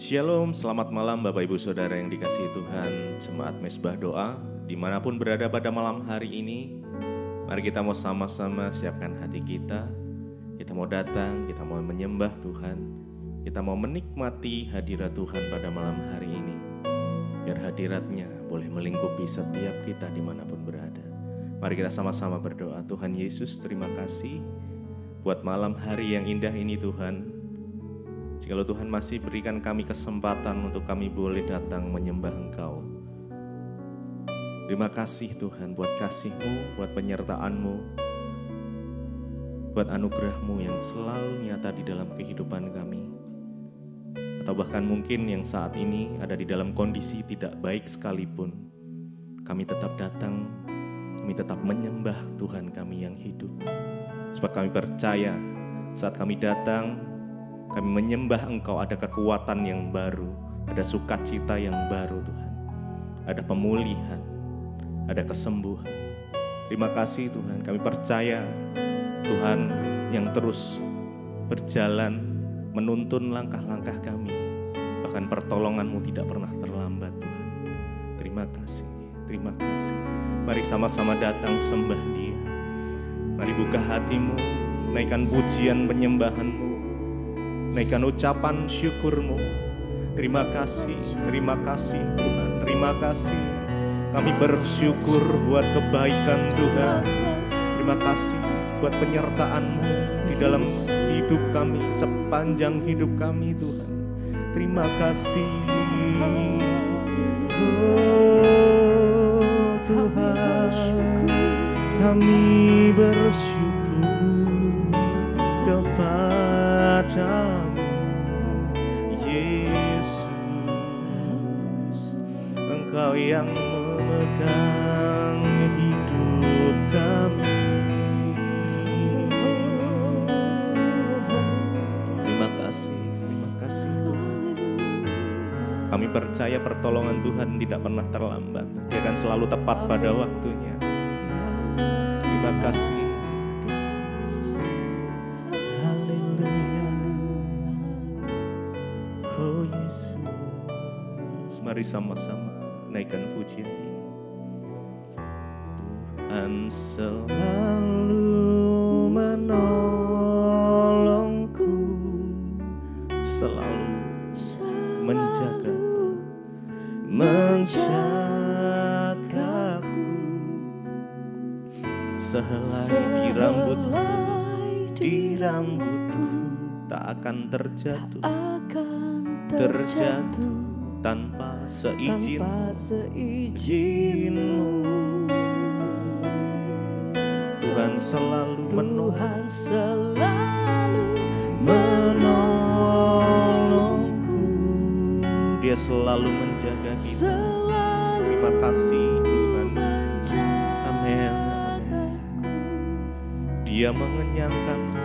Shalom, selamat malam Bapak Ibu Saudara yang dikasihi Tuhan, Jemaat Mesbah Doa, dimanapun berada pada malam hari ini. Mari kita mau sama-sama siapkan hati kita. Kita mau datang, kita mau menyembah Tuhan. Kita mau menikmati hadirat Tuhan pada malam hari ini. Biar hadiratnya boleh melingkupi setiap kita dimanapun berada. Mari kita sama-sama berdoa. Tuhan Yesus, terima kasih buat malam hari yang indah ini Tuhan. Jikalau Tuhan masih berikan kami kesempatan untuk kami boleh datang menyembah Engkau. Terima kasih Tuhan buat kasih-Mu, buat penyertaan-Mu, buat anugerah-Mu yang selalu nyata di dalam kehidupan kami. Atau bahkan mungkin yang saat ini ada di dalam kondisi tidak baik sekalipun, kami tetap datang, kami tetap menyembah Tuhan kami yang hidup. Sebab kami percaya saat kami datang, kami menyembah Engkau, ada kekuatan yang baru, ada sukacita yang baru Tuhan. Ada pemulihan, ada kesembuhan. Terima kasih Tuhan, kami percaya Tuhan yang terus berjalan menuntun langkah-langkah kami. Bahkan pertolongan-Mu tidak pernah terlambat Tuhan. Terima kasih, terima kasih. Mari sama-sama datang sembah Dia. Mari buka hatimu, naikkan pujian penyembahan-Mu. Naikkan ucapan syukur-Mu. Terima kasih Tuhan, terima kasih. Kami bersyukur buat kebaikan Tuhan. Terima kasih buat penyertaan-Mu di dalam hidup kami, sepanjang hidup kami Tuhan. Terima kasih. Oh Tuhan, kami bersyukur kepadamu Yesus, Engkau yang memegang hidup kami. Terima kasih Tuhan. Kami percaya pertolongan Tuhan tidak pernah terlambat. Dia akan selalu tepat pada waktunya. Terima kasih Tuhan Yesus. Haleluya. Oh Yesus. Mari sama-sama naikkan pujian ini. Tuhan selalu menolongku, selalu menjagaku, sehelai di rambutku tak akan terjatuh tanpa seizin-Mu. Tuhan selalu menolongku. Dia selalu menjaga kita. Terima kasih Tuhan. Amin. Dia mengenyangkanku.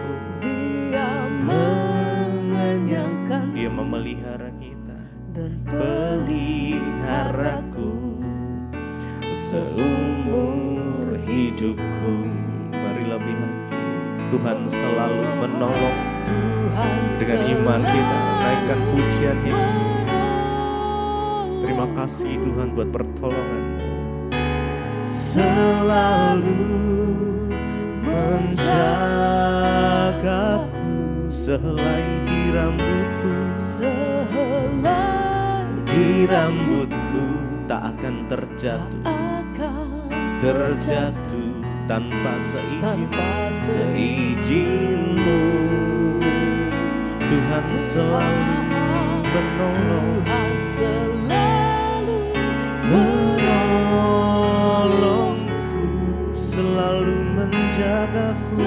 Dia memelihara kita dan peliharaku seumur hidupku. Mari lebih lagi. Tuhan selalu menolong. Dengan iman kita naikkan pujian ini. Terima kasih Tuhan buat pertolongan-Mu. Selalu menjagaku, sehelai di rambutku tak akan terjatuh tanpa seizin-Mu. Tuhan selalu menolongku, selalu menjagaku,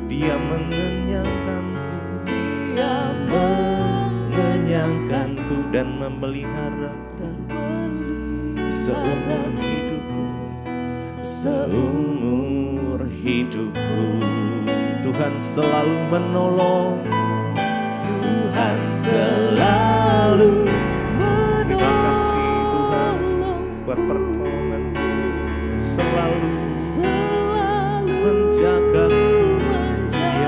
Dia mengenyangkanku dan memeliharaku seumur hidupku. Tuhan selalu menolong. Terima kasih Tuhan buat pertolongan-Mu. Selalu menjagaku. Ya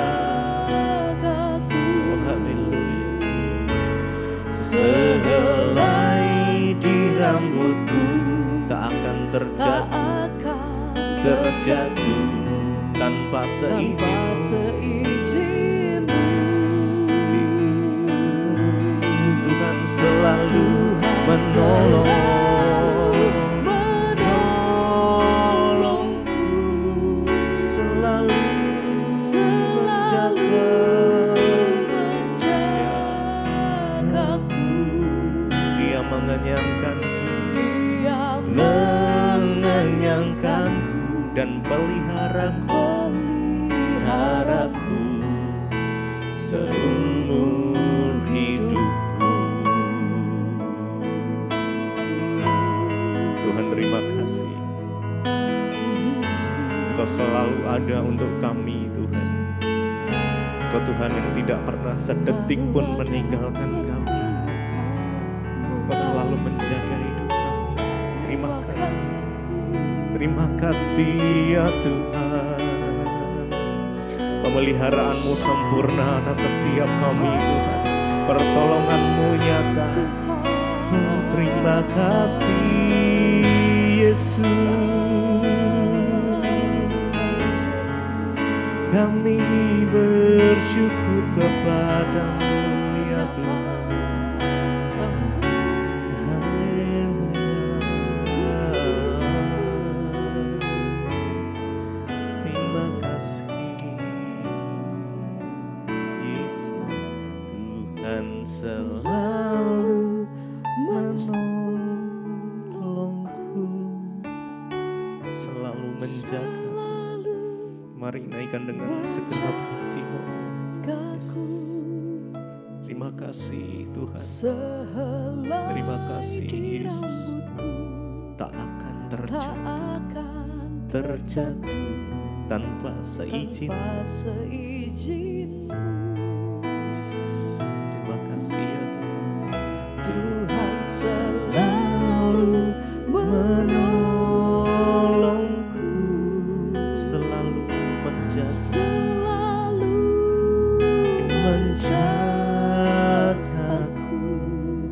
terjatuh tanpa seizinmu. Tuhan selalu menolongku, selalu menjagaku. Dia mengenyangkanku dan peliharaku seumur hidupku. Tuhan, terima kasih. Engkau selalu ada untuk kami, Tuhan. Engkau Tuhan yang tidak pernah sedetik pun meninggalkan kami. Engkau selalu menjaga hidup kami. Terima kasih. Terima kasih ya Tuhan. Pemeliharaanmu sempurna atas setiap kami, Tuhan. Pertolonganmu nyata. Oh, terima kasih Yesus. Kami bersyukur kepadamu ya Tuhan. Selalu menolongku, selalu menjaga. Mari naikkan dengan segenap hatimu. Terima kasih Tuhan. Terima kasih Yesus. Tak akan terjatuh tanpa seizin. Tuhan selalu menolongku, selalu menjagaku.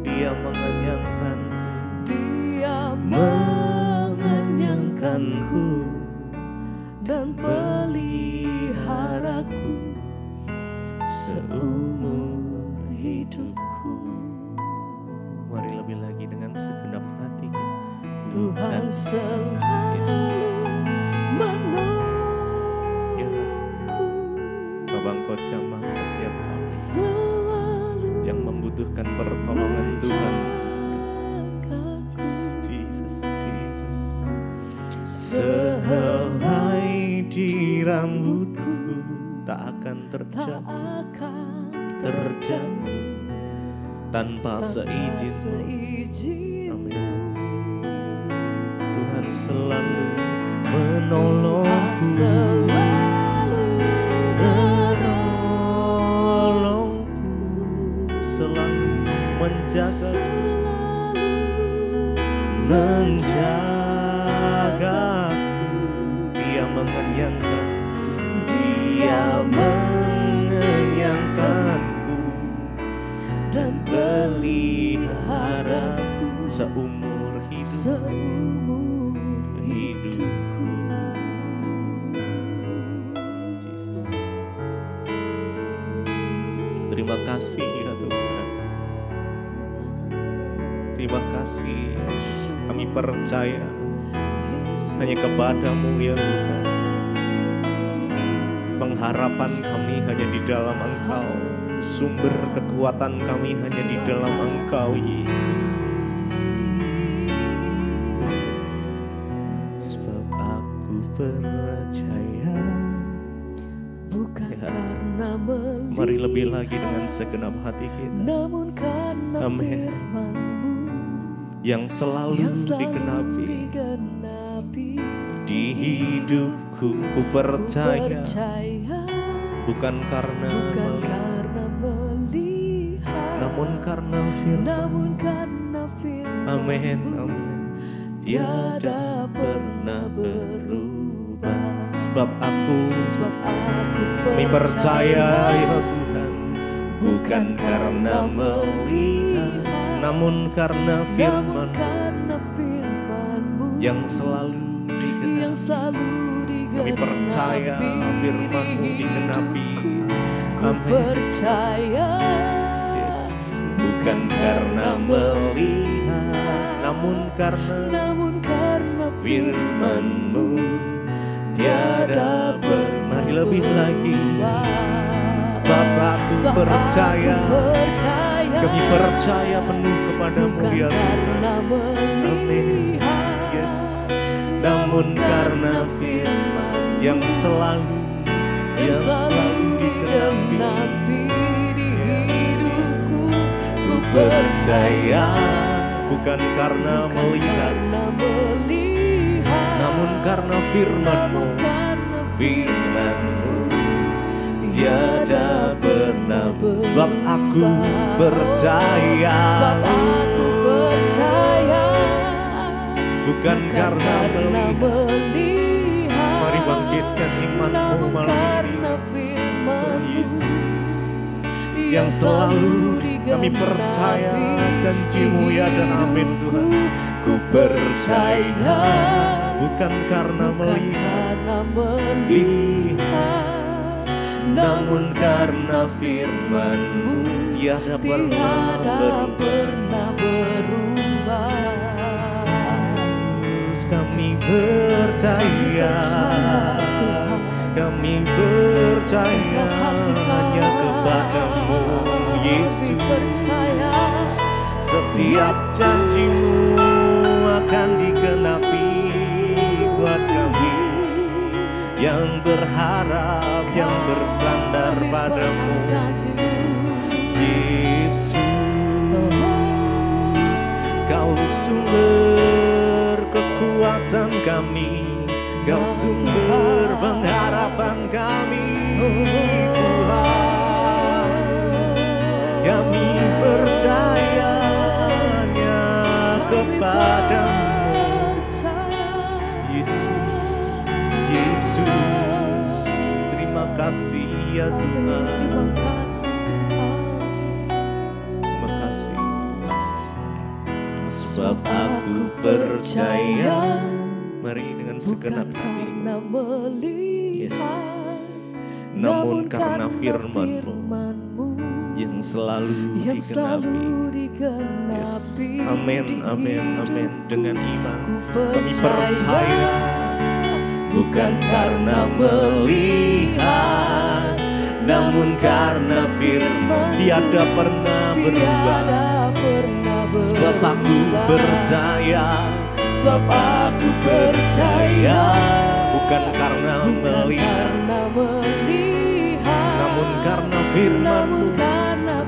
Dia mengenyangkanku dan peliharaku seumur hidupku. Mari lebih lagi dengan segenap hati kita. Tuhan selalu menolongku. Bapa, Engkau jamah setiap kami yang membutuhkan pertolongan Tuhan. Jesus. Sehelai di rambutku tak akan terjatuh tanpa seizin. Amin. Tuhan selalu menolongku, selalu menjagaku. Dia mengenyangkanku dan peliharaku seumur hidupku. Jesus. Terima kasih ya Tuhan. Terima kasih Yesus. Kami percaya hanya kepadamu ya Tuhan. Pengharapan kami hanya di dalam Engkau. Sumber kekuatan kami hanya di dalam Engkau Yesus. Sebab aku percaya bukan ya. Karena melihat, mari lebih lagi dengan segenap hati kita. Namun karena firman-Mu yang selalu digenapi di hidupku. Ku percaya bukan karena melihat, namun karena firman. Amin. Tiada pernah berubah. Sebab aku percaya ya Tuhan, bukan karena melihat, namun karena firman-Mu yang selalu digenapi. Kami percaya firman-Mu digenapi. Ku percaya, bukan karena melihat, namun karena firman-Mu tiada mari lebih lagi. Sebab aku percaya, kami percaya penuh kepadamu ya Tuhan. Amin. Yes. Namun karena firman yang selalu digenapi di hidupku, ku percaya bukan karena melihat, namun karena firman-Mu tiada pernah sebab aku percaya, bukan karena melihat, mari bangkitkan iman-Mu malam ini. Oh Yesus, yang selalu kami percaya janji-Mu ya dan amin Tuhan. Ku percaya bukan karena melihat, namun karena firman-Mu tiada pernah berubah. Kami percaya, kami percaya hanya kepadamu Yesus. Setiap janji-Mu akan digenapi buat kami yang berharap, yang bersandar padamu Yesus. Kau sumber kekuatan kami, Kau sumber pengharapan kami Tuhan. Kami percaya hanya kepadamu Yesus. Yesus, terima kasih ya Tuhan. Terima kasih Tuhan. Terima kasih Yesus. Sebab aku percaya, mari dengan segenap hati. Yes. Namun karena firman-Mu yang selalu digenapi. Yes. Amin, amin, amin. Dengan iman kami percaya, bukan karena melihat, namun karena firman tiada pernah berubah. Sebab aku percaya, bukan karena melihat, namun karena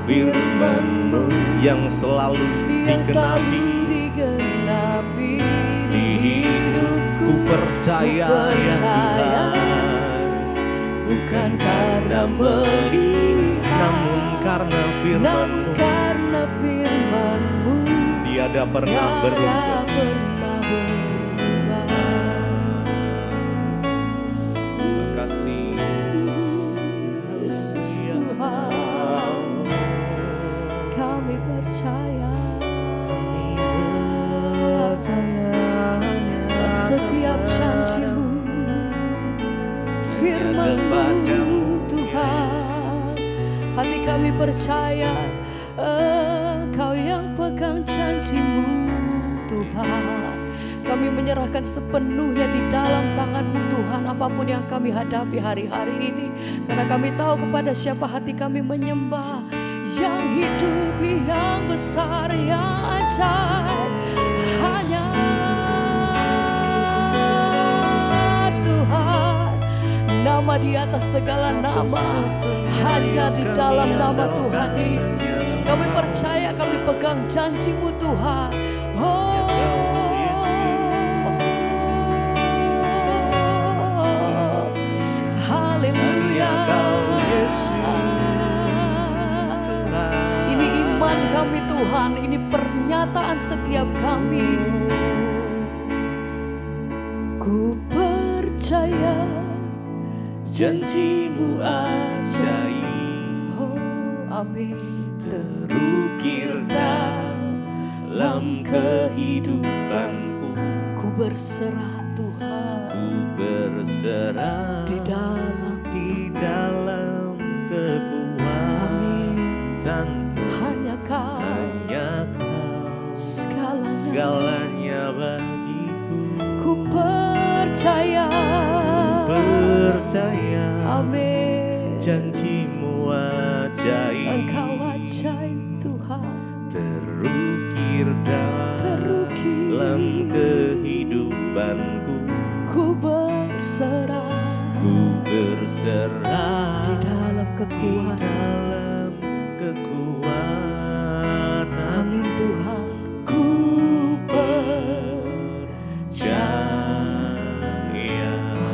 firman-Mu yang selalu digenapi di hidupku. Percaya ya Tuhan, bukan karena melihat, namun karena firman-Mu tiada pernah berubah. Terima kasih Yesus Tuhan. Kami percaya, setiap janji-Mu, firman-Mu Tuhan. Hati kami percaya, Engkau yang pegang janji-Mu Tuhan. Kami menyerahkan sepenuhnya di dalam tangan-Mu Tuhan, apapun yang kami hadapi hari-hari ini. Karena kami tahu kepada siapa hati kami menyembah, yang hidup, yang besar, yang ajaib, hanya Tuhan. Nama di atas segala nama, hanya di dalam nama Tuhan Yesus. Kami percaya, kami pegang janji-Mu Tuhan. Haleluya. Ini iman kami Tuhan, ini pernyataan setiap kami. Ku percaya janji-Mu ajaib. Amin. Terukir dalam kehidupanku. Ku berserah Tuhan, ku berserah di dalam kekuatanmu. hanya Kau segalanya bagiku. ku percaya, amin. Janjimu ajaib, Engkau ajaib Tuhan, terukir dalam kehidupanku. ku berserah di dalam kekuatan, amin Tuhan. Ku percaya,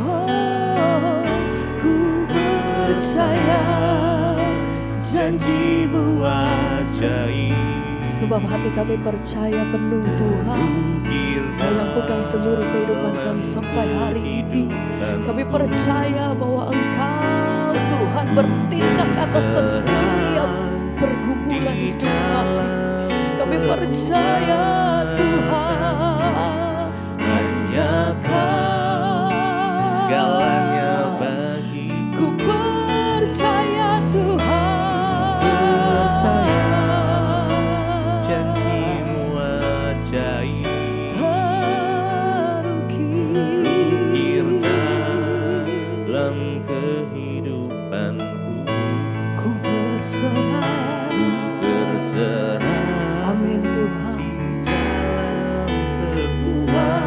oh, ku percaya janjimu ajaib. Sebab hati kami percaya penuh Tuhan, Kau yang pegang seluruh kehidupan kami sampai hari ini. Kami percaya bahwa Engkau Tuhan bertindak atas setiap pergumulan hidup kami. Kami percaya Tuhan, hanya Kau segalanya bagiku. ku percaya Tuhan, Janjimu ajaib, terukir dalam kehidupanku. ku berserah, amin Tuhan. Dalam kekuatanmu,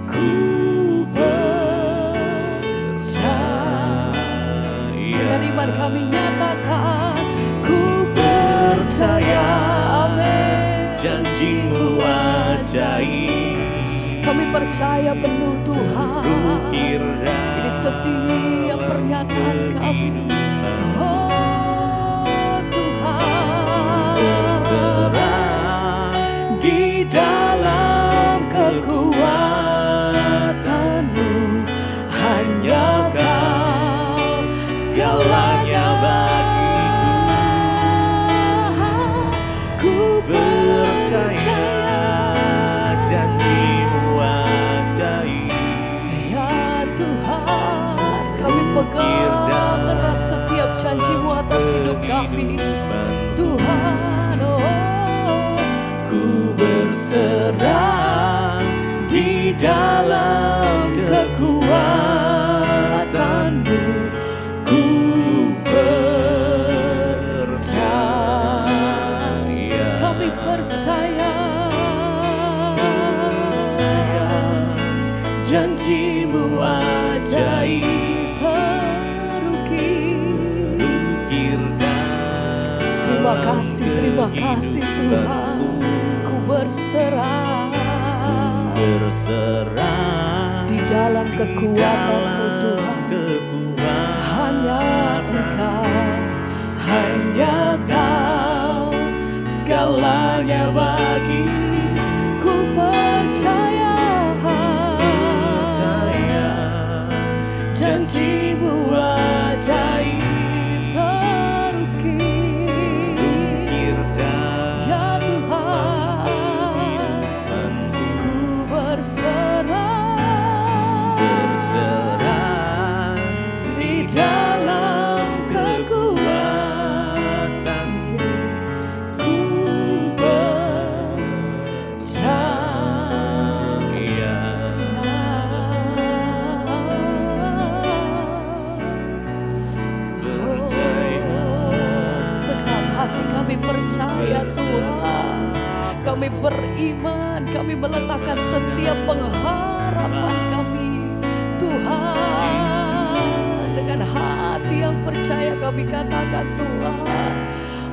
Ku percaya, dengan iman kami nyatakan, ku percaya, amin. janjimu ajaib, Kami percaya penuh Tuhan, terukir ini setiap pernyataan kami. Oh Tuhan, berserah di dalam kekuatanmu, hanya Kau segalanya bagiku. Ku percaya janjimu ajaib, ya Tuhan, kami pegang erat setiap janjimu atas hidup kami Tuhan. Oh, ku berserah di dalam kekuatanmu, ku percaya, kami percaya janjimu ajaib, terukir. Terima kasih Tuhan, ku berserah di dalam kekuatanmu Tuhan. Hanya Kau segalanya bagi ku percaya. Janjimu ajaib, terukir ya Tuhan, ku berserah di dalam kekuatanmu, ku percaya. Segenap hati kami percaya Tuhan, kami beriman, kami meletakkan setiap pengharapan kami Tuhan. Dengan hati yang percaya kami katakan Tuhan,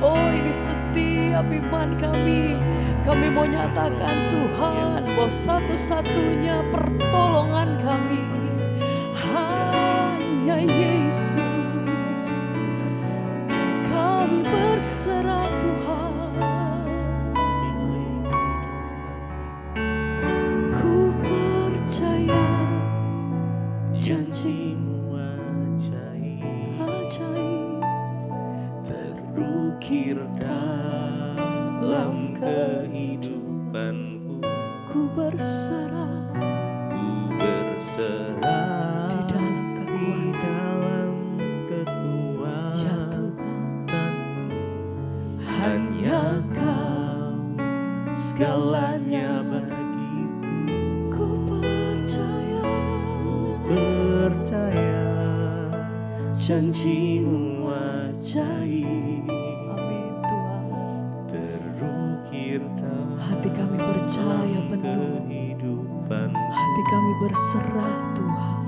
oh ini setiap iman kami. Kami mau nyatakan Tuhan bahwa satu-satunya pertolongan kami hanya Yesus. Kami berserah Tuhan, ku percaya janjimu ajaib, terukir dalam kehidupanku. berserah berserah di dalam kekuatan ya Tuhan. Hanya Kau segalanya bagiku. Ku percaya janji-Mu ajaib. Amin Tuhan. Terukir dalam hati kami percaya penuh. kehidupan. Hati kami berserah Tuhan.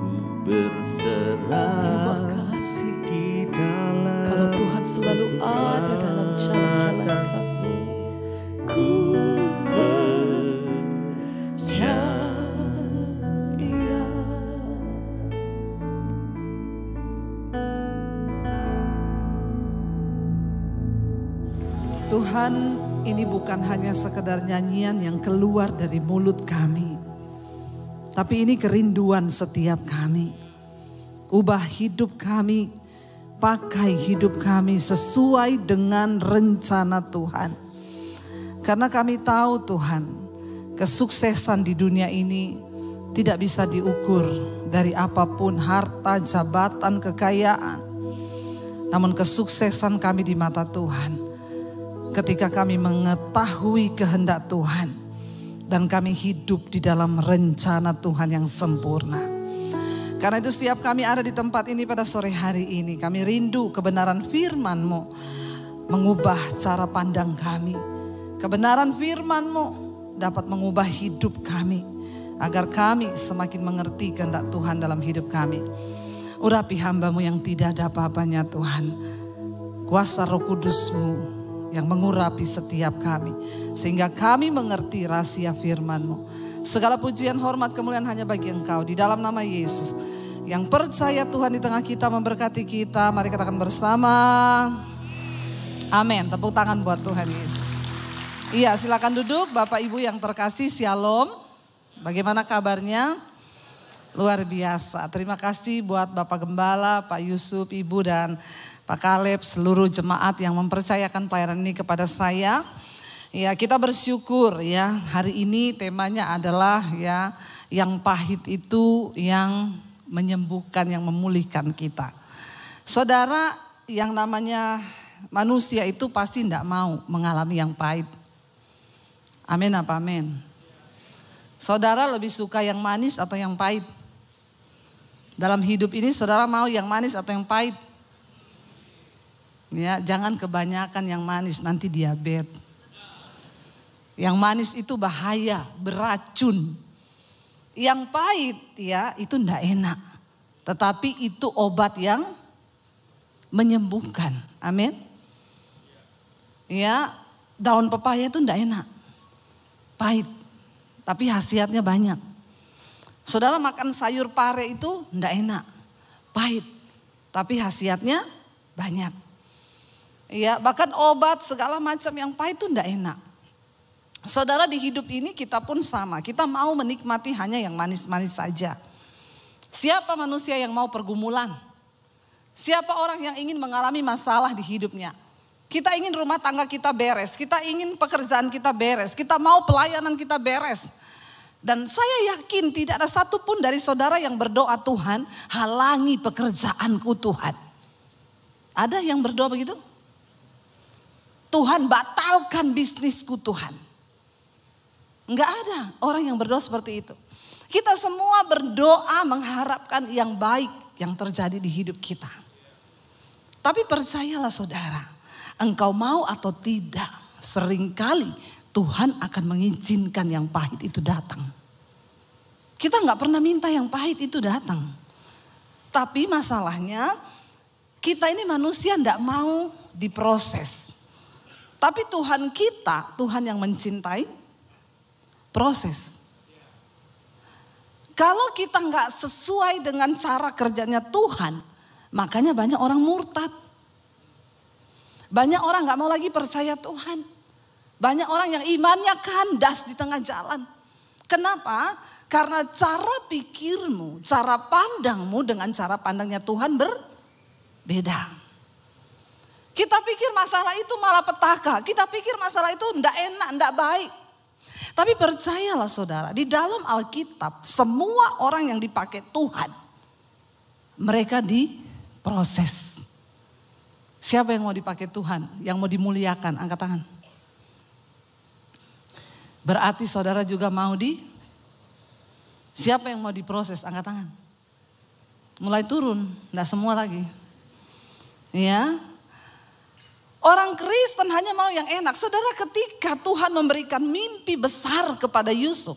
Ku berserah. Terima kasih Di dalam kalau Tuhan selalu ada dalam jalan-jalan kami. Ku percaya. Tuhan, ini bukan hanya sekedar nyanyian yang keluar dari mulut kami, tapi ini kerinduan setiap kami. Ubah hidup kami, pakai hidup kami sesuai dengan rencana Tuhan. Karena kami tahu Tuhan, kesuksesan di dunia ini tidak bisa diukur dari apapun harta, jabatan, kekayaan. Namun kesuksesan kami di mata Tuhan ketika kami mengetahui kehendak Tuhan dan kami hidup di dalam rencana Tuhan yang sempurna. Karena itu setiap kami ada di tempat ini pada sore hari ini, kami rindu kebenaran firman-Mu mengubah cara pandang kami. Kebenaran firman-Mu dapat mengubah hidup kami agar kami semakin mengerti kehendak Tuhan dalam hidup kami. Urapi hamba-Mu yang tidak ada apa-apanya Tuhan. Kuasa Roh Kudus-Mu yang mengurapi setiap kami. Sehingga kami mengerti rahasia firman-Mu. Segala pujian, hormat, kemuliaan hanya bagi Engkau. Di dalam nama Yesus. Yang percaya Tuhan di tengah kita memberkati kita. Mari katakan bersama. Amin. Tepuk tangan buat Tuhan Yesus. Iya, silakan duduk Bapak Ibu yang terkasih. Shalom. Bagaimana kabarnya? Luar biasa. Terima kasih buat Bapak Gembala, Pak Yusuf, Ibu dan Pak Kaleb, seluruh jemaat yang mempercayakan pelayanan ini kepada saya. Ya, kita bersyukur ya, hari ini temanya adalah ya, yang pahit itu yang menyembuhkan, yang memulihkan kita. Saudara, yang namanya manusia itu pasti tidak mau mengalami yang pahit. Amin apa amin? Saudara lebih suka yang manis atau yang pahit? Dalam hidup ini saudara mau yang manis atau yang pahit? Ya, jangan kebanyakan yang manis, nanti diabetes. Yang manis itu bahaya, beracun. Yang pahit ya itu enggak enak. Tetapi itu obat yang menyembuhkan. Amin. Ya, daun pepaya itu enggak enak. Pahit. Tapi khasiatnya banyak. Saudara makan sayur pare itu enggak enak. Pahit. Tapi khasiatnya banyak. Ya, bahkan obat segala macam yang pahit itu enggak enak. Saudara, di hidup ini kita pun sama. Kita mau menikmati hanya yang manis-manis saja. Siapa manusia yang mau pergumulan? Siapa orang yang ingin mengalami masalah di hidupnya? Kita ingin rumah tangga kita beres. Kita ingin pekerjaan kita beres. Kita mau pelayanan kita beres. Dan saya yakin tidak ada satupun dari saudara yang berdoa, Tuhan halangi pekerjaanku Tuhan. Ada yang berdoa begitu? Tuhan batalkan bisnisku Tuhan. Enggak ada orang yang berdoa seperti itu. Kita semua berdoa mengharapkan yang baik yang terjadi di hidup kita. Tapi percayalah saudara, engkau mau atau tidak, seringkali Tuhan akan mengizinkan yang pahit itu datang. Kita enggak pernah minta yang pahit itu datang. Tapi masalahnya kita ini manusia enggak mau diproses. Tapi Tuhan kita, Tuhan yang mencintai proses. Kalau kita nggak sesuai dengan cara kerjanya Tuhan, makanya banyak orang murtad. Banyak orang nggak mau lagi percaya Tuhan. Banyak orang yang imannya kandas di tengah jalan. Kenapa? Karena cara pikirmu, cara pandangmu dengan cara pandangnya Tuhan berbeda. Kita pikir masalah itu malah petaka. Kita pikir masalah itu enggak enak, enggak baik. Tapi percayalah saudara, di dalam Alkitab semua orang yang dipakai Tuhan, mereka diproses. Siapa yang mau dipakai Tuhan, yang mau dimuliakan, angkat tangan. Berarti saudara juga mau siapa yang mau diproses, angkat tangan. Mulai turun, enggak semua lagi. Ya. Orang Kristen hanya mau yang enak. Saudara, ketika Tuhan memberikan mimpi besar kepada Yusuf,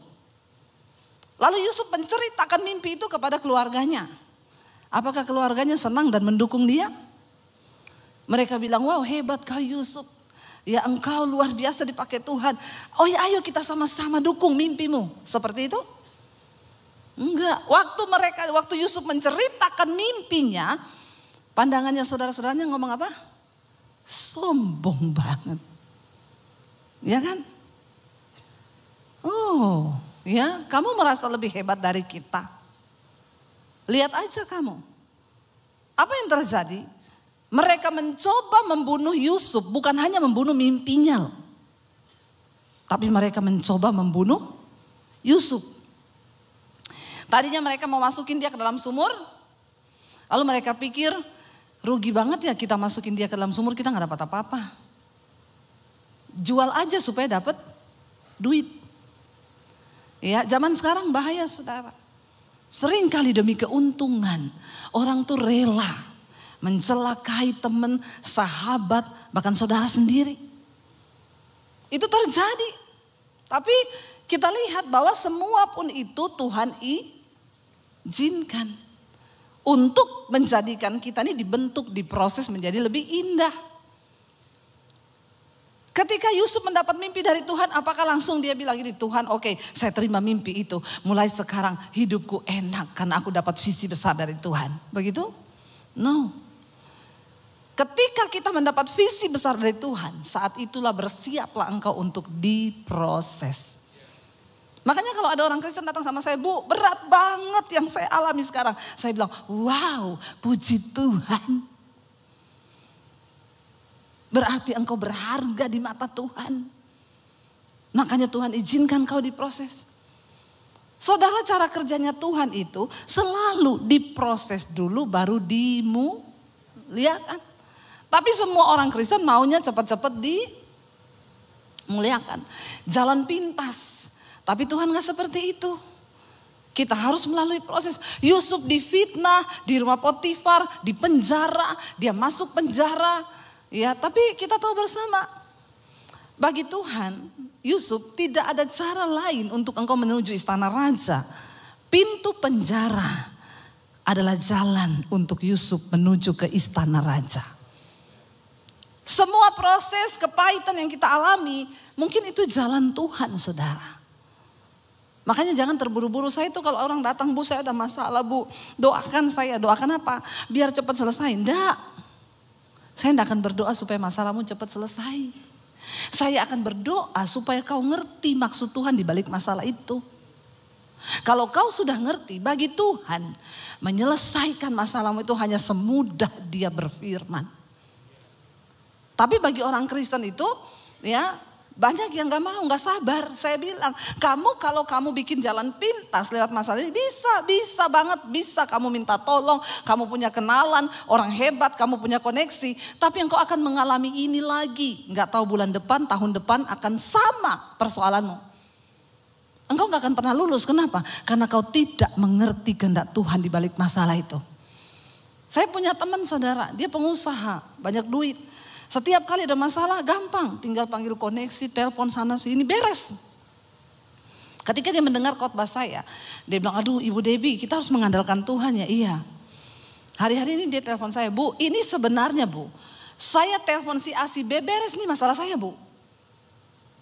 lalu Yusuf menceritakan mimpi itu kepada keluarganya. Apakah keluarganya senang dan mendukung dia? Mereka bilang, wow hebat kau Yusuf. Ya engkau luar biasa dipakai Tuhan. Oh ya ayo kita sama-sama dukung mimpimu. Seperti itu? Enggak. Waktu Yusuf menceritakan mimpinya, pandangannya saudara-saudaranya ngomong apa? Sombong banget. Ya kan? Oh ya, kamu merasa lebih hebat dari kita. Lihat aja kamu. Apa yang terjadi? Mereka mencoba membunuh Yusuf, bukan hanya membunuh mimpinya. Tapi mereka mencoba membunuh Yusuf. Tadinya mereka mau masukin dia ke dalam sumur. Lalu mereka pikir, rugi banget ya kita masukin dia ke dalam sumur, kita gak dapat apa-apa. Jual aja supaya dapat duit. Ya, zaman sekarang bahaya saudara. Sering kali demi keuntungan, orang tuh rela mencelakai teman, sahabat, bahkan saudara sendiri. Itu terjadi. Tapi kita lihat bahwa semua pun itu Tuhan izinkan. Untuk menjadikan kita ini dibentuk, diproses menjadi lebih indah. Ketika Yusuf mendapat mimpi dari Tuhan, apakah langsung dia bilang gini, Tuhan oke, saya terima mimpi itu. Mulai sekarang hidupku enak karena aku dapat visi besar dari Tuhan. Begitu? No. Ketika kita mendapat visi besar dari Tuhan, saat itulah bersiaplah engkau untuk diproses. Makanya kalau ada orang Kristen datang sama saya, Bu berat banget yang saya alami sekarang. Saya bilang, wow puji Tuhan. Berarti engkau berharga di mata Tuhan. Makanya Tuhan izinkan kau diproses. Saudara, cara kerjanya Tuhan itu selalu diproses dulu baru dimuliakan. Tapi semua orang Kristen maunya cepat-cepat dimuliakan. Jalan pintas. Tapi Tuhan gak seperti itu. Kita harus melalui proses. Yusuf difitnah, di rumah Potifar, di penjara, dia masuk penjara. Ya, tapi kita tahu bersama, bagi Tuhan, Yusuf tidak ada cara lain untuk engkau menuju istana raja. Pintu penjara adalah jalan untuk Yusuf menuju ke istana raja. Semua proses kepahitan yang kita alami, mungkin itu jalan Tuhan saudara. Makanya jangan terburu-buru. Saya itu kalau orang datang, Bu saya ada masalah Bu, doakan saya. Doakan apa? Biar cepat selesai. Enggak. Saya tidak akan berdoa supaya masalahmu cepat selesai. Saya akan berdoa supaya kau ngerti maksud Tuhan di balik masalah itu. Kalau kau sudah ngerti, bagi Tuhan menyelesaikan masalahmu itu hanya semudah dia berfirman. Tapi bagi orang Kristen itu ya banyak yang gak mau, gak sabar. Saya bilang, kalau kamu bikin jalan pintas lewat masalah ini bisa banget, bisa kamu minta tolong, kamu punya kenalan, orang hebat, kamu punya koneksi. Tapi engkau akan mengalami ini lagi, gak tahu bulan depan, tahun depan akan sama persoalanmu. Engkau gak akan pernah lulus, kenapa? Karena kau tidak mengerti kehendak Tuhan di balik masalah itu. Saya punya teman saudara, dia pengusaha, banyak duit. Setiap kali ada masalah gampang, tinggal panggil koneksi, telepon sana sini, beres. Ketika dia mendengar khotbah saya, dia bilang, aduh Ibu Debbie kita harus mengandalkan Tuhan ya. Iya. Hari-hari ini dia telepon saya, Bu ini sebenarnya Bu, saya telepon si A si B beres nih masalah saya Bu.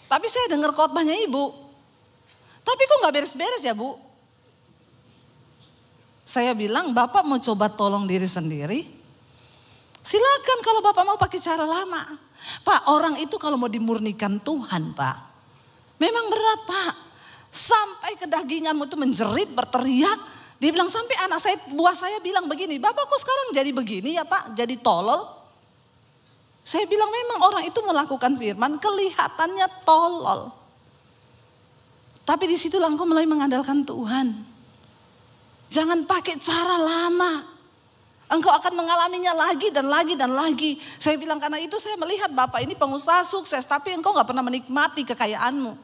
Tapi saya dengar khotbahnya Ibu, tapi kok gak beres-beres ya Bu. Saya bilang, Bapak mau coba tolong diri sendiri? Silakan kalau Bapak mau pakai cara lama. Pak, orang itu kalau mau dimurnikan Tuhan Pak, memang berat Pak. Sampai kedaginganmu itu menjerit, berteriak. Dia bilang sampai anak saya, buah saya bilang begini, Bapak kok sekarang jadi begini ya Pak, jadi tolol. Saya bilang memang orang itu melakukan firman kelihatannya tolol. Tapi disitulah engkau mulai mengandalkan Tuhan. Jangan pakai cara lama. Engkau akan mengalaminya lagi dan lagi dan lagi. Saya bilang karena itu saya melihat Bapak ini pengusaha sukses. Tapi engkau gak pernah menikmati kekayaanmu.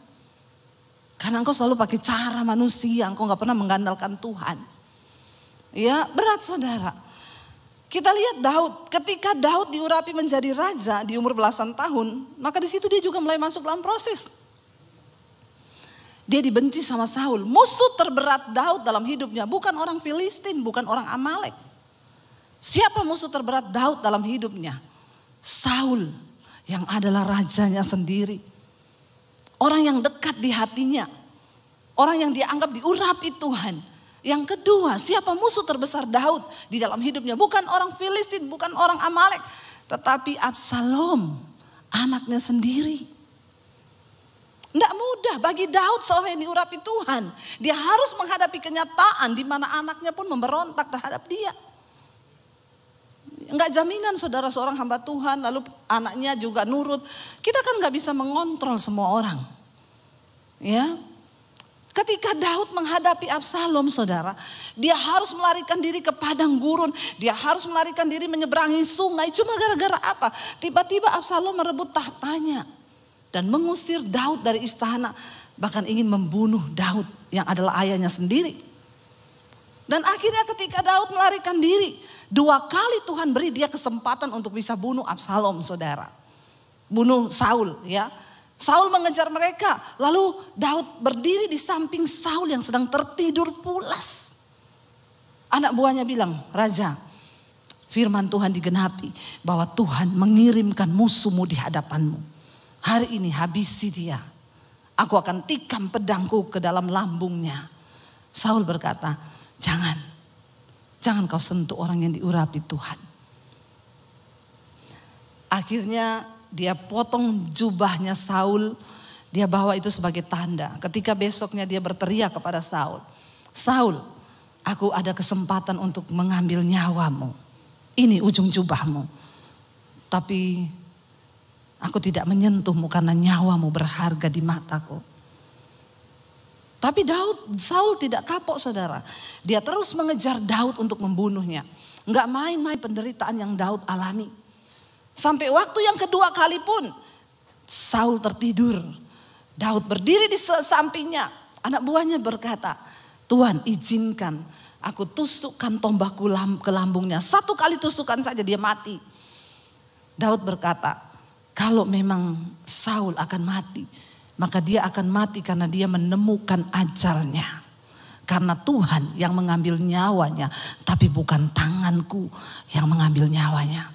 Karena engkau selalu pakai cara manusia. Engkau gak pernah mengandalkan Tuhan. Ya berat saudara. Kita lihat Daud. Ketika Daud diurapi menjadi raja di umur belasan tahun. Maka di situ dia juga mulai masuk dalam proses. Dia dibenci sama Saul. Musuh terberat Daud dalam hidupnya bukan orang Filistin, bukan orang Amalek. Siapa musuh terberat Daud dalam hidupnya? Saul yang adalah rajanya sendiri. Orang yang dekat di hatinya. Orang yang dianggap diurapi Tuhan. Yang kedua, siapa musuh terbesar Daud di dalam hidupnya? Bukan orang Filistin, bukan orang Amalek. Tetapi Absalom, anaknya sendiri. Tidak mudah bagi Daud seorang yang diurapi Tuhan. Dia harus menghadapi kenyataan di mana anaknya pun memberontak terhadap dia. Enggak jaminan saudara seorang hamba Tuhan lalu anaknya juga nurut. Kita kan enggak bisa mengontrol semua orang. Ya. Ketika Daud menghadapi Absalom saudara, dia harus melarikan diri ke padang gurun. Dia harus melarikan diri menyeberangi sungai. Cuma gara-gara apa? Tiba-tiba Absalom merebut tahtanya. Dan mengusir Daud dari istana. Bahkan ingin membunuh Daud yang adalah ayahnya sendiri. Dan akhirnya ketika Daud melarikan diri. 2 kali Tuhan beri dia kesempatan untuk bisa bunuh Absalom saudara. Bunuh Saul ya. Saul mengejar mereka. Lalu Daud berdiri di samping Saul yang sedang tertidur pulas. Anak buahnya bilang, Raja, firman Tuhan digenapi. Bahwa Tuhan mengirimkan musuhmu di hadapanmu. Hari ini habisi dia. Aku akan tikam pedangku ke dalam lambungnya. Saul berkata, jangan. Jangan kau sentuh orang yang diurapi Tuhan. Akhirnya dia potong jubahnya Saul. Dia bawa itu sebagai tanda. Ketika besoknya dia berteriak kepada Saul. Saul, aku ada kesempatan untuk mengambil nyawamu. Ini ujung jubahmu. Tapi aku tidak menyentuhmu karena nyawamu berharga di mataku. Tapi Saul tidak kapok saudara. Dia terus mengejar Daud untuk membunuhnya. Enggak main-main penderitaan yang Daud alami. Sampai waktu yang kedua kali pun Saul tertidur. Daud berdiri di sampingnya. Anak buahnya berkata, Tuhan izinkan aku tusukkan tombakku ke lambungnya. 1 kali tusukan saja dia mati. Daud berkata, kalau memang Saul akan mati, maka dia akan mati karena dia menemukan ajalnya. Karena Tuhan yang mengambil nyawanya, tapi bukan tanganku yang mengambil nyawanya.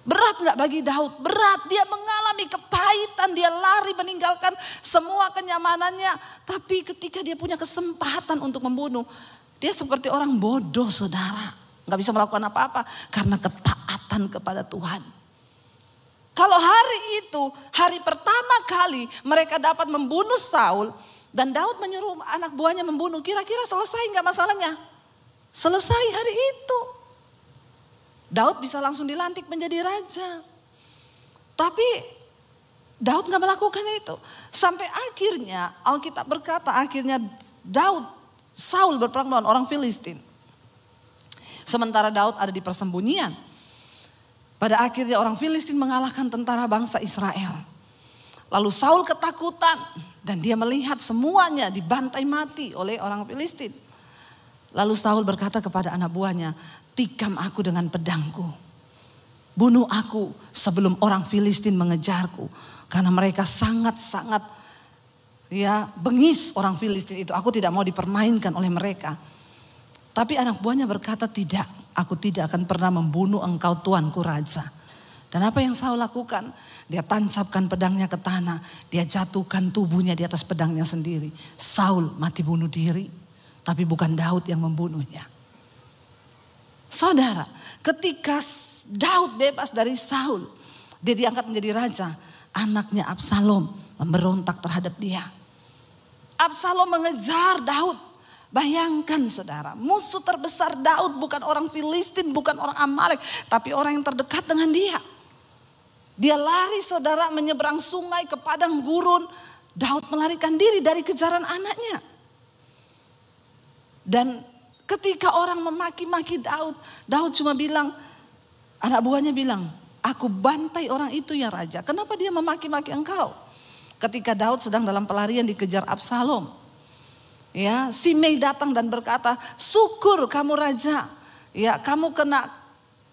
Berat gak bagi Daud? Berat, dia mengalami kepahitan, dia lari meninggalkan semua kenyamanannya. Tapi ketika dia punya kesempatan untuk membunuh, dia seperti orang bodoh saudara. Gak bisa melakukan apa-apa karena ketaatan kepada Tuhan. Kalau hari itu, hari pertama kali mereka dapat membunuh Saul. Dan Daud menyuruh anak buahnya membunuh. Kira-kira selesai gak masalahnya? Selesai hari itu. Daud bisa langsung dilantik menjadi raja. Tapi Daud gak melakukan itu. Sampai akhirnya Alkitab berkata akhirnya Saul berperang melawan orang Filistin. Sementara Daud ada di persembunyian. Pada akhirnya orang Filistin mengalahkan tentara bangsa Israel. Lalu Saul ketakutan dan dia melihat semuanya dibantai mati oleh orang Filistin. Lalu Saul berkata kepada anak buahnya, tikam aku dengan pedangku. Bunuh aku sebelum orang Filistin mengejarku. Karena mereka sangat-sangat bengis orang Filistin itu. Aku tidak mau dipermainkan oleh mereka. Tapi anak buahnya berkata tidak. Aku tidak akan pernah membunuh engkau tuanku raja. Dan apa yang Saul lakukan? Dia tancapkan pedangnya ke tanah. Dia jatuhkan tubuhnya di atas pedangnya sendiri. Saul mati bunuh diri. Tapi bukan Daud yang membunuhnya. Saudara, ketika Daud bebas dari Saul. Dia diangkat menjadi raja. Anaknya Absalom memberontak terhadap dia. Absalom mengejar Daud. Bayangkan saudara, musuh terbesar Daud bukan orang Filistin, bukan orang Amalek, tapi orang yang terdekat dengan dia. Dia lari saudara menyeberang sungai ke padang gurun. Daud melarikan diri dari kejaran anaknya. Dan ketika orang memaki-maki Daud, Daud cuma bilang, anak buahnya bilang, aku bantai orang itu ya raja. Kenapa dia memaki-maki engkau? Ketika Daud sedang dalam pelarian dikejar Absalom. Ya, Simei datang dan berkata, syukur kamu raja. Ya, kamu kena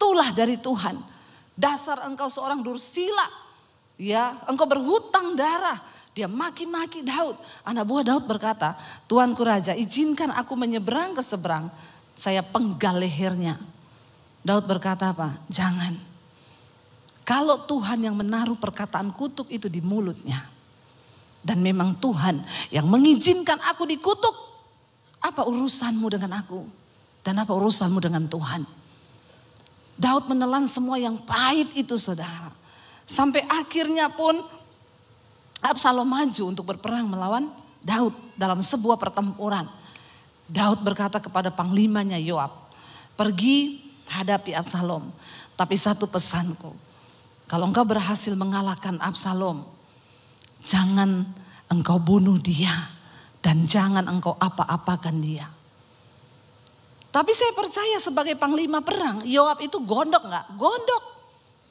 tulah dari Tuhan. Dasar engkau seorang dursila. Ya, engkau berhutang darah. Dia maki-maki Daud. Anak buah Daud berkata, Tuanku raja, izinkan aku menyeberang ke seberang. Saya penggal lehernya. Daud berkata apa? Jangan. Kalau Tuhan yang menaruh perkataan kutuk itu di mulutnya. Dan memang Tuhan yang mengizinkan aku dikutuk. Apa urusanmu dengan aku? Dan apa urusanmu dengan Tuhan? Daud menelan semua yang pahit itu saudara. Sampai akhirnya pun Absalom maju untuk berperang melawan Daud dalam sebuah pertempuran. Daud berkata kepada panglimanya Yoab, pergi hadapi Absalom. Tapi satu pesanku, kalau engkau berhasil mengalahkan Absalom, jangan engkau bunuh dia dan jangan engkau apa-apakan dia. Tapi saya percaya sebagai panglima perang, Yoab itu gondok gak? Gondok.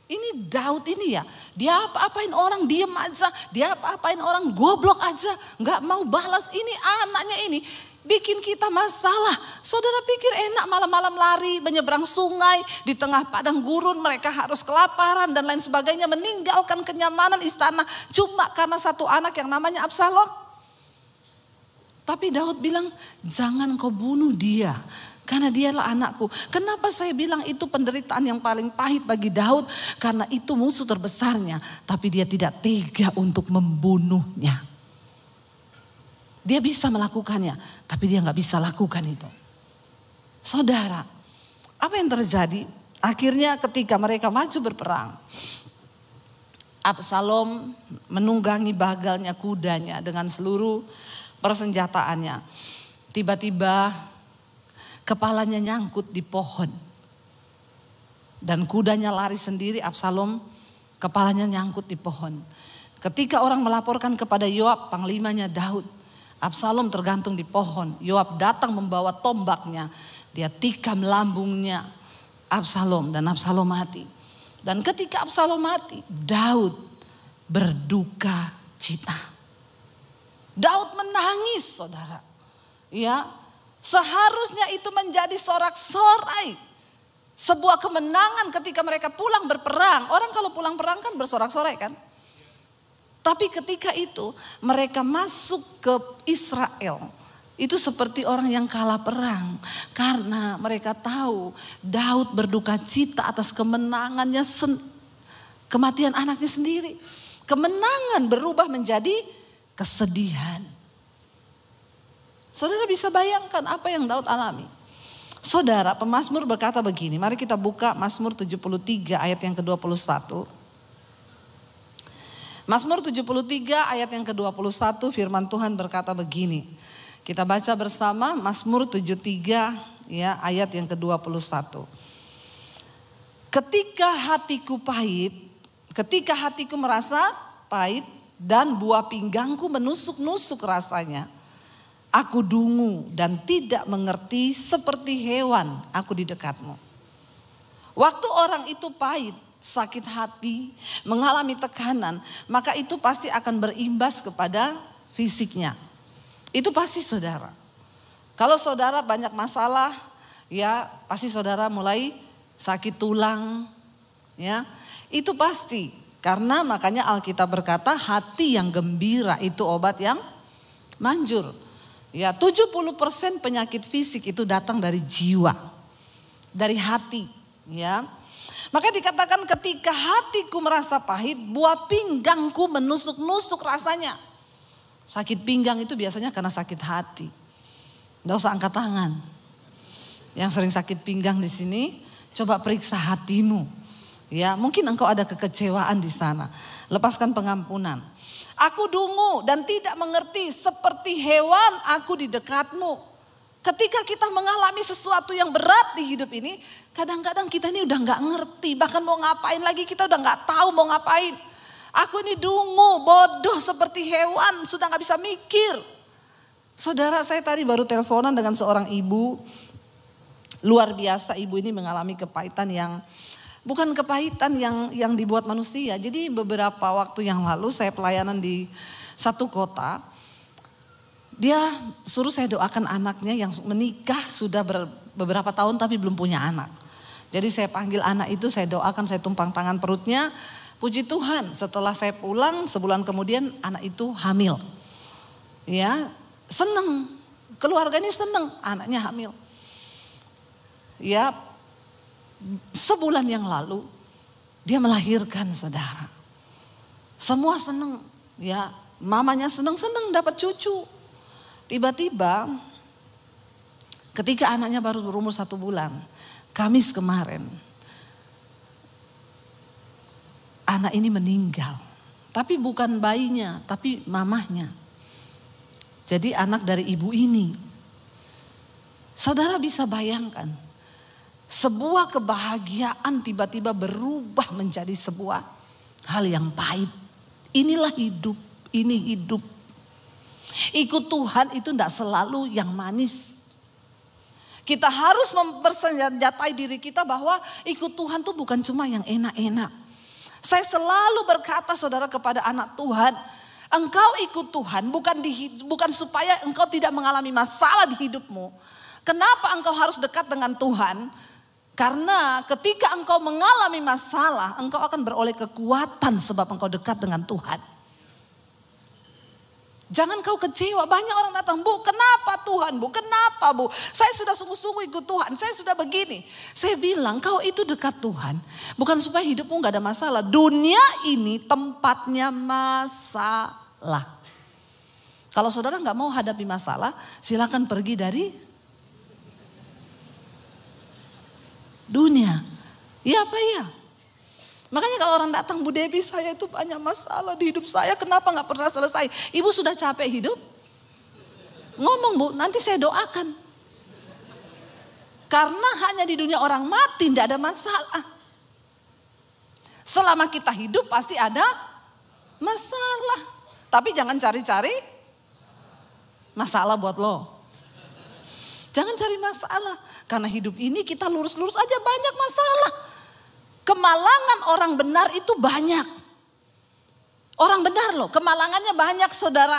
Ini Daud ini ya, dia apa-apain orang diem aja, dia apa-apain orang goblok aja, gak mau balas. Ini anaknya ini bikin kita masalah. Saudara pikir enak malam-malam lari menyeberang sungai di tengah padang gurun, mereka harus kelaparan dan lain sebagainya, meninggalkan kenyamanan istana cuma karena satu anak yang namanya Absalom. Tapi Daud bilang jangan kau bunuh dia. Karena dialah anakku. Kenapa saya bilang itu penderitaan yang paling pahit bagi Daud? Karena itu musuh terbesarnya. Tapi dia tidak tega untuk membunuhnya. Dia bisa melakukannya. Tapi dia gak bisa lakukan itu. Saudara, apa yang terjadi? Akhirnya ketika mereka maju berperang. Absalom menunggangi bagalnya kudanya dengan seluruh persenjataannya. Tiba-tiba kepalanya nyangkut di pohon. Dan kudanya lari sendiri, Absalom kepalanya nyangkut di pohon. Ketika orang melaporkan kepada Yoab, panglimanya Daud, Absalom tergantung di pohon. Yoab datang membawa tombaknya. Dia tikam lambungnya Absalom dan Absalom mati. Dan ketika Absalom mati, Daud berduka cita. Daud menangis saudara. Ya. Seharusnya itu menjadi sorak-sorai. Sebuah kemenangan ketika mereka pulang berperang. Orang kalau pulang perang kan bersorak-sorai kan. Tapi ketika itu mereka masuk ke Israel. Itu seperti orang yang kalah perang. Karena mereka tahu Daud berduka cita atas kemenangannya, kematian anaknya sendiri. Kemenangan berubah menjadi kesedihan. Saudara bisa bayangkan apa yang Daud alami. Saudara, pemazmur berkata begini. Mari kita buka Mazmur 73 ayat yang ke-21. Mazmur 73 ayat yang ke-21 firman Tuhan berkata begini. Kita baca bersama Mazmur 73 ya ayat yang ke-21. Ketika hatiku pahit, ketika hatiku merasa pahit dan buah pinggangku menusuk-nusuk rasanya. Aku dungu dan tidak mengerti seperti hewan aku di dekatmu. Waktu orang itu pahit, sakit hati, mengalami tekanan, maka itu pasti akan berimbas kepada fisiknya. Itu pasti saudara. Kalau saudara banyak masalah, ya pasti saudara mulai sakit tulang, ya itu pasti. Karena makanya Alkitab berkata hati yang gembira itu obat yang manjur. Ya 70% penyakit fisik itu datang dari jiwa, dari hati. Ya, maka dikatakan ketika hatiku merasa pahit, buah pinggangku menusuk-nusuk rasanya. Sakit pinggang itu biasanya karena sakit hati. Nggak usah angkat tangan. Yang sering sakit pinggang di sini, coba periksa hatimu. Ya, mungkin engkau ada kekecewaan di sana. Lepaskan pengampunan. Aku dungu dan tidak mengerti seperti hewan aku di dekatmu. Ketika kita mengalami sesuatu yang berat di hidup ini, kadang-kadang kita ini udah gak ngerti. Bahkan mau ngapain lagi kita udah gak tahu mau ngapain. Aku ini dungu, bodoh seperti hewan, sudah gak bisa mikir. Saudara, saya tadi baru teleponan dengan seorang ibu. Luar biasa, ibu ini mengalami kepahitan yang bukan kepahitan yang dibuat manusia. Jadi beberapa waktu yang lalu saya pelayanan di satu kota. Dia suruh saya doakan anaknya yang menikah sudah beberapa tahun tapi belum punya anak. Jadi saya panggil anak itu, saya doakan, saya tumpang tangan perutnya. Puji Tuhan, setelah saya pulang sebulan kemudian anak itu hamil. Ya, seneng. Keluarga ini seneng anaknya hamil. Ya, sebulan yang lalu dia melahirkan, saudara. Semua seneng, ya, mamanya seneng dapat cucu. Tiba-tiba ketika anaknya baru berumur 1 bulan, Kamis kemarin, anak ini meninggal. Tapi bukan bayinya, tapi mamahnya. Jadi anak dari ibu ini. Saudara bisa bayangkan, sebuah kebahagiaan tiba-tiba berubah menjadi sebuah hal yang pahit. Inilah hidup, ini hidup. Ikut Tuhan itu tidak selalu yang manis. Kita harus mempersenjatai diri kita bahwa ikut Tuhan itu bukan cuma yang enak-enak. Saya selalu berkata, saudara, kepada anak Tuhan, engkau ikut Tuhan bukan supaya engkau tidak mengalami masalah di hidupmu. Kenapa engkau harus dekat dengan Tuhan? Karena ketika engkau mengalami masalah, engkau akan beroleh kekuatan sebab engkau dekat dengan Tuhan. Jangan kau kecewa, banyak orang datang, Bu, kenapa Tuhan, Bu, kenapa Bu? Saya sudah sungguh-sungguh ikut Tuhan, saya sudah begini. Saya bilang, kau itu dekat Tuhan, bukan supaya hidupmu gak ada masalah. Dunia ini tempatnya masalah. Kalau saudara gak mau hadapi masalah, silakan pergi dari dunia. Iya apa ya? Makanya kalau orang datang, Bu Debbie, saya itu banyak masalah di hidup saya, kenapa gak pernah selesai? Ibu sudah capek hidup? Ngomong, Bu, nanti saya doakan. Karena hanya di dunia orang mati tidak ada masalah. Selama kita hidup pasti ada masalah. Tapi jangan cari-cari masalah buat lo. Jangan cari masalah. Karena hidup ini kita lurus-lurus aja banyak masalah. Kemalangan orang benar itu banyak. Orang benar loh, kemalangannya banyak, saudara.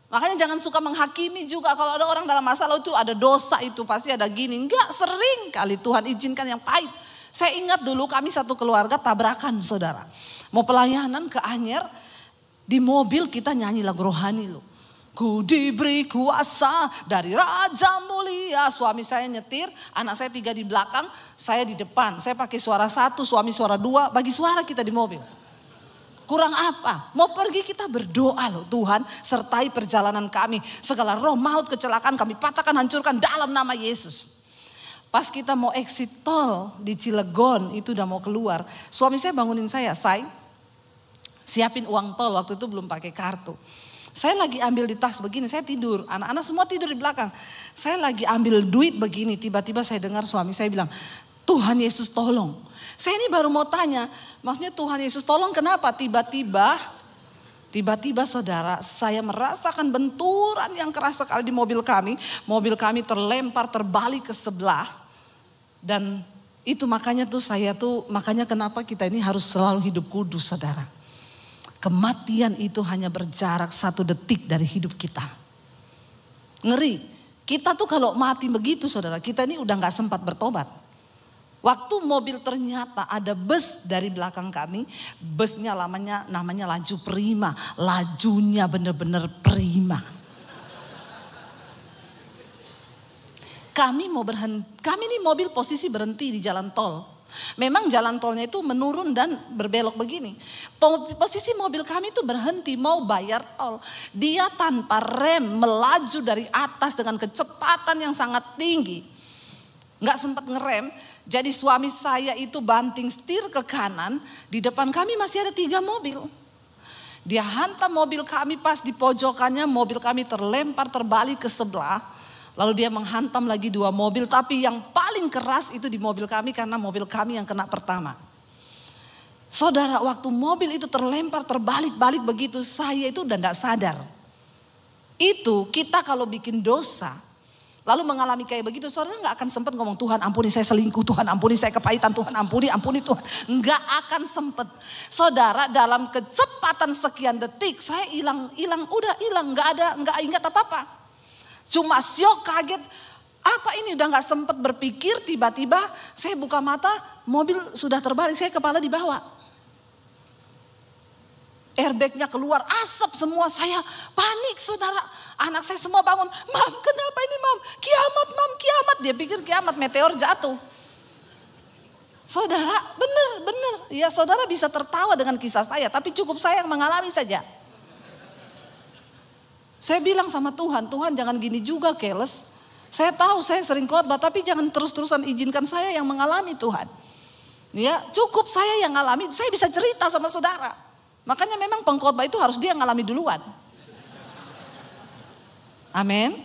Makanya jangan suka menghakimi juga kalau ada orang dalam masalah itu ada dosa itu pasti ada gini. Enggak, sering kali Tuhan izinkan yang pahit. Saya ingat dulu kami satu keluarga tabrakan, saudara. Mau pelayanan ke Anyer, di mobil kita nyanyi lagu rohani loh. Ku diberi kuasa dari Raja Mulia. Suami saya nyetir, anak saya 3 di belakang, saya di depan. Saya pakai suara 1, suami suara 2, bagi suara kita di mobil. Kurang apa? Mau pergi kita berdoa loh, Tuhan sertai perjalanan kami. Segala roh maut kecelakaan kami patahkan, hancurkan dalam nama Yesus. Pas kita mau exit tol di Cilegon, itu udah mau keluar. Suami saya bangunin saya, Say, siapin uang tol, waktu itu belum pakai kartu. Saya lagi ambil di tas begini, saya tidur. Anak-anak semua tidur di belakang. Saya lagi ambil duit begini, tiba-tiba saya dengar suami saya bilang, Tuhan Yesus tolong. Saya ini baru mau tanya, maksudnya Tuhan Yesus tolong kenapa? Tiba-tiba saudara, saya merasakan benturan yang keras sekali di mobil kami. Mobil kami terlempar, terbalik ke sebelah. Dan itu makanya kenapa kita ini harus selalu hidup kudus, saudara. Kematian itu hanya berjarak 1 detik dari hidup kita. Ngeri. Kita tuh kalau mati begitu, saudara, kita ini udah gak sempat bertobat. Waktu mobil ternyata ada bus dari belakang kami. Busnya namanya laju prima. Lajunya bener-bener prima. Kami ini mobil posisi berhenti di jalan tol. Memang jalan tolnya itu menurun dan berbelok begini. Posisi mobil kami itu berhenti mau bayar tol. Dia tanpa rem melaju dari atas dengan kecepatan yang sangat tinggi. Nggak sempat ngerem. Jadi suami saya itu banting setir ke kanan. Di depan kami masih ada 3 mobil. Dia hantam mobil kami, pas di pojokannya mobil kami terlempar terbalik ke sebelah. Lalu dia menghantam lagi 2 mobil, tapi yang paling keras itu di mobil kami karena mobil kami yang kena pertama. Saudara, waktu mobil itu terlempar terbalik-balik begitu, saya itu udah gak sadar. Itu kita kalau bikin dosa, lalu mengalami kayak begitu, saudara gak akan sempat ngomong, Tuhan ampuni saya selingkuh, Tuhan ampuni saya kepahitan, Tuhan ampuni Tuhan. Gak akan sempat. Saudara, dalam kecepatan sekian detik saya hilang, udah hilang, gak ingat apa-apa. Cuma syok, kaget, apa ini, udah gak sempat berpikir, tiba-tiba saya buka mata, mobil sudah terbalik, saya kepala di bawah. Airbagnya keluar, asap semua, saya panik saudara. Anak saya semua bangun, Mam kenapa ini Mam? Kiamat Mam, kiamat. Dia pikir kiamat, meteor jatuh. Saudara, benar. Ya saudara bisa tertawa dengan kisah saya, tapi cukup saya yang mengalami saja. Saya bilang sama Tuhan, Tuhan jangan gini juga keles. Saya tahu saya sering khotbah, tapi jangan terus-terusan izinkan saya yang mengalami Tuhan. Ya cukup saya yang ngalami, saya bisa cerita sama saudara. Makanya memang pengkhotbah itu harus dia ngalami duluan. Amin.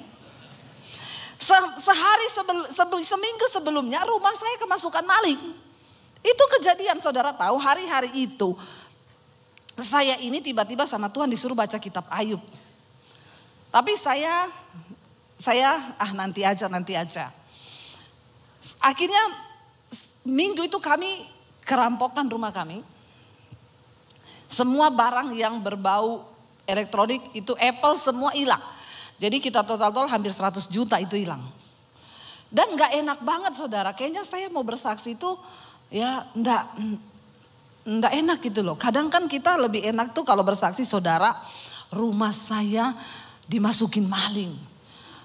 Seminggu sebelumnya rumah saya kemasukan maling. Itu kejadian, saudara tahu, hari-hari itu saya ini tiba-tiba sama Tuhan disuruh baca kitab Ayub. Tapi saya nanti aja. Akhirnya minggu itu kami kerampokan rumah kami. Semua barang yang berbau elektronik itu Apple semua hilang. Jadi kita total hampir 100 juta itu hilang. Dan gak enak banget saudara. Kayaknya saya mau bersaksi itu ya enggak enak gitu loh. Kadang kan kita lebih enak tuh kalau bersaksi saudara. Rumah saya dimasukin maling.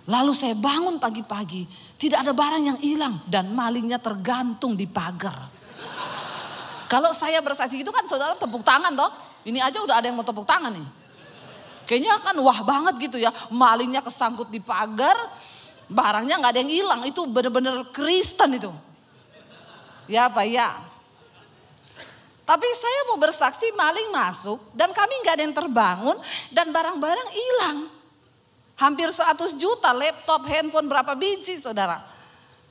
Lalu saya bangun pagi-pagi. Tidak ada barang yang hilang. Dan malingnya tergantung di pagar. Kalau saya bersaksi itu kan saudara tepuk tangan toh. Ini aja udah ada yang mau tepuk tangan nih. Kayaknya kan wah banget gitu ya. Malingnya kesangkut di pagar. Barangnya gak ada yang hilang. Itu bener-bener Kristen itu. Ya Pak ya. Tapi saya mau bersaksi maling masuk. Dan kami gak ada yang terbangun. Dan barang-barang hilang. Hampir 100 juta. Laptop, handphone berapa biji saudara.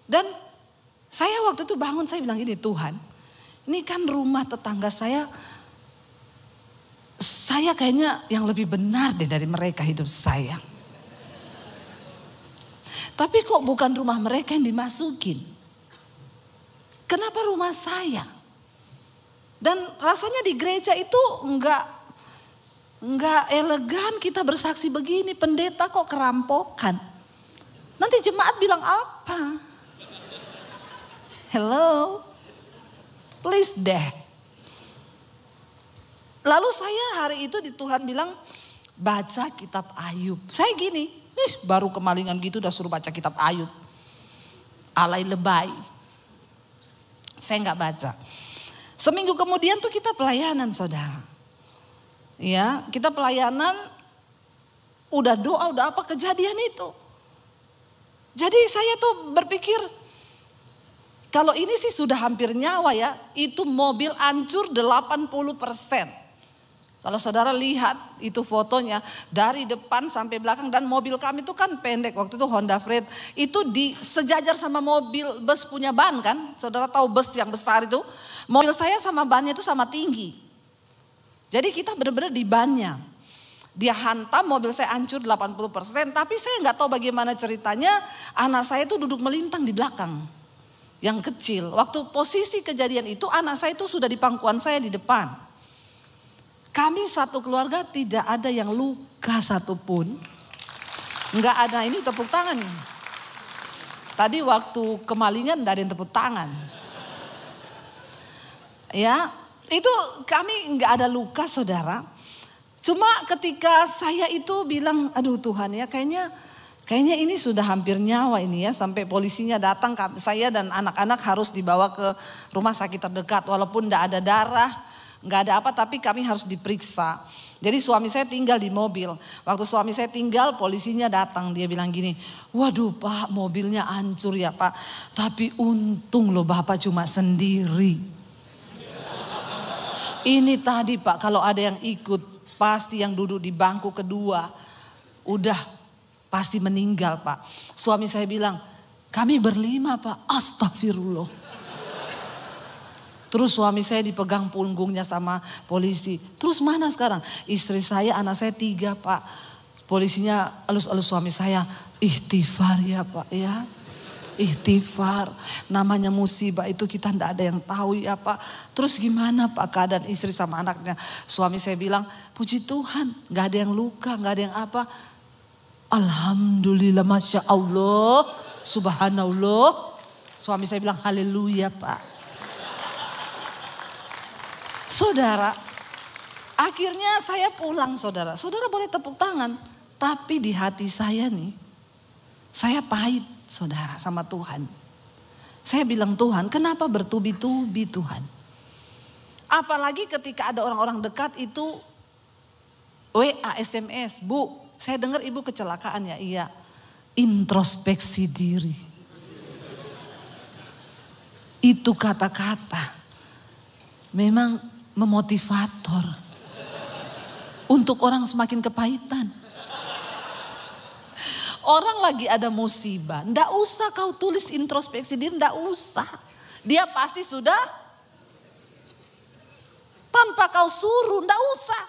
Dan saya waktu itu bangun saya bilang gini, Tuhan. Ini kan rumah tetangga saya kayaknya yang lebih benar deh dari mereka hidup saya. Tapi kok bukan rumah mereka yang dimasukin? Kenapa rumah saya? Dan rasanya di gereja itu enggak elegan kita bersaksi begini, pendeta kok kerampokan. Nanti jemaat bilang apa? Hello? Please deh. Lalu saya hari itu di Tuhan bilang baca kitab Ayub. Saya gini, baru kemalingan gitu udah suruh baca kitab Ayub. Alay lebay. Saya gak baca. Seminggu kemudian tuh kita pelayanan saudara. Ya, kita pelayanan udah doa, udah apa kejadian itu. Jadi saya tuh berpikir kalau ini sih sudah hampir nyawa ya, itu mobil hancur 80%. Kalau saudara lihat itu fotonya dari depan sampai belakang dan mobil kami itu kan pendek. Waktu itu Honda Freed itu sejajar sama mobil bus punya ban kan. Saudara tahu bus yang besar itu. Mobil saya sama bannya itu sama tinggi. Jadi kita benar-benar di bannya. Dia hantam mobil saya hancur 80%. Tapi saya nggak tahu bagaimana ceritanya anak saya itu duduk melintang di belakang. Yang kecil, waktu posisi kejadian itu anak saya itu sudah di pangkuan saya di depan. Kami satu keluarga tidak ada yang luka satupun. Enggak ada, ini tepuk tangan nih. Tadi waktu kemalingan enggak ada yang tepuk tangan. Ya, itu kami enggak ada luka saudara. Cuma ketika saya itu bilang, aduh Tuhan ya kayaknya ini sudah hampir nyawa ini ya. Sampai polisinya datang, saya dan anak-anak harus dibawa ke rumah sakit terdekat. Walaupun enggak ada darah, enggak ada apa, tapi kami harus diperiksa. Jadi suami saya tinggal di mobil. Waktu suami saya tinggal, polisinya datang. Dia bilang gini, waduh Pak mobilnya hancur ya Pak. Tapi untung loh Bapak cuma sendiri. Ini tadi Pak kalau ada yang ikut, pasti yang duduk di bangku kedua udah pasti meninggal Pak. Suami saya bilang, kami berlima Pak. Astagfirullah. Terus suami saya dipegang punggungnya sama polisi. Terus mana sekarang? Istri saya, anak saya 3 Pak. Polisinya elus-elus suami saya. Ikhtifar ya Pak ya. Ikhtifar. Namanya musibah itu kita tidak ada yang tahu ya Pak. Terus gimana Pak keadaan istri sama anaknya? Suami saya bilang, puji Tuhan gak ada yang luka, gak ada yang apa. Alhamdulillah, Masya Allah, Subhanallah. Suami saya bilang haleluya Pak. Saudara, akhirnya saya pulang saudara. Saudara boleh tepuk tangan. Tapi di hati saya nih, saya pahit saudara sama Tuhan. Saya bilang Tuhan, kenapa bertubi-tubi Tuhan? Apalagi ketika ada orang-orang dekat itu WA, SMS. Bu, saya dengar ibu kecelakaan ya. Iya, introspeksi diri. Itu kata-kata memang memotivator untuk orang semakin kepahitan. Orang lagi ada musibah, ndak usah kau tulis introspeksi diri, ndak usah. Dia pasti sudah tanpa kau suruh, ndak usah.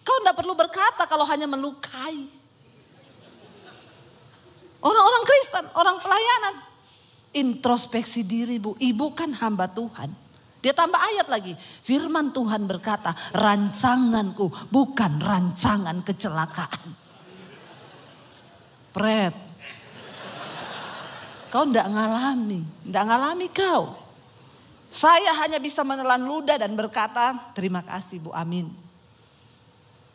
Kau ndak perlu berkata kalau hanya melukai. Orang-orang Kristen, orang pelayanan, introspeksi diri Bu, ibu kan hamba Tuhan. Dia tambah ayat lagi. Firman Tuhan berkata, rancanganku bukan rancangan kecelakaan. Pret. Kau enggak ngalami kau. Saya hanya bisa menelan ludah dan berkata, terima kasih Bu, amin.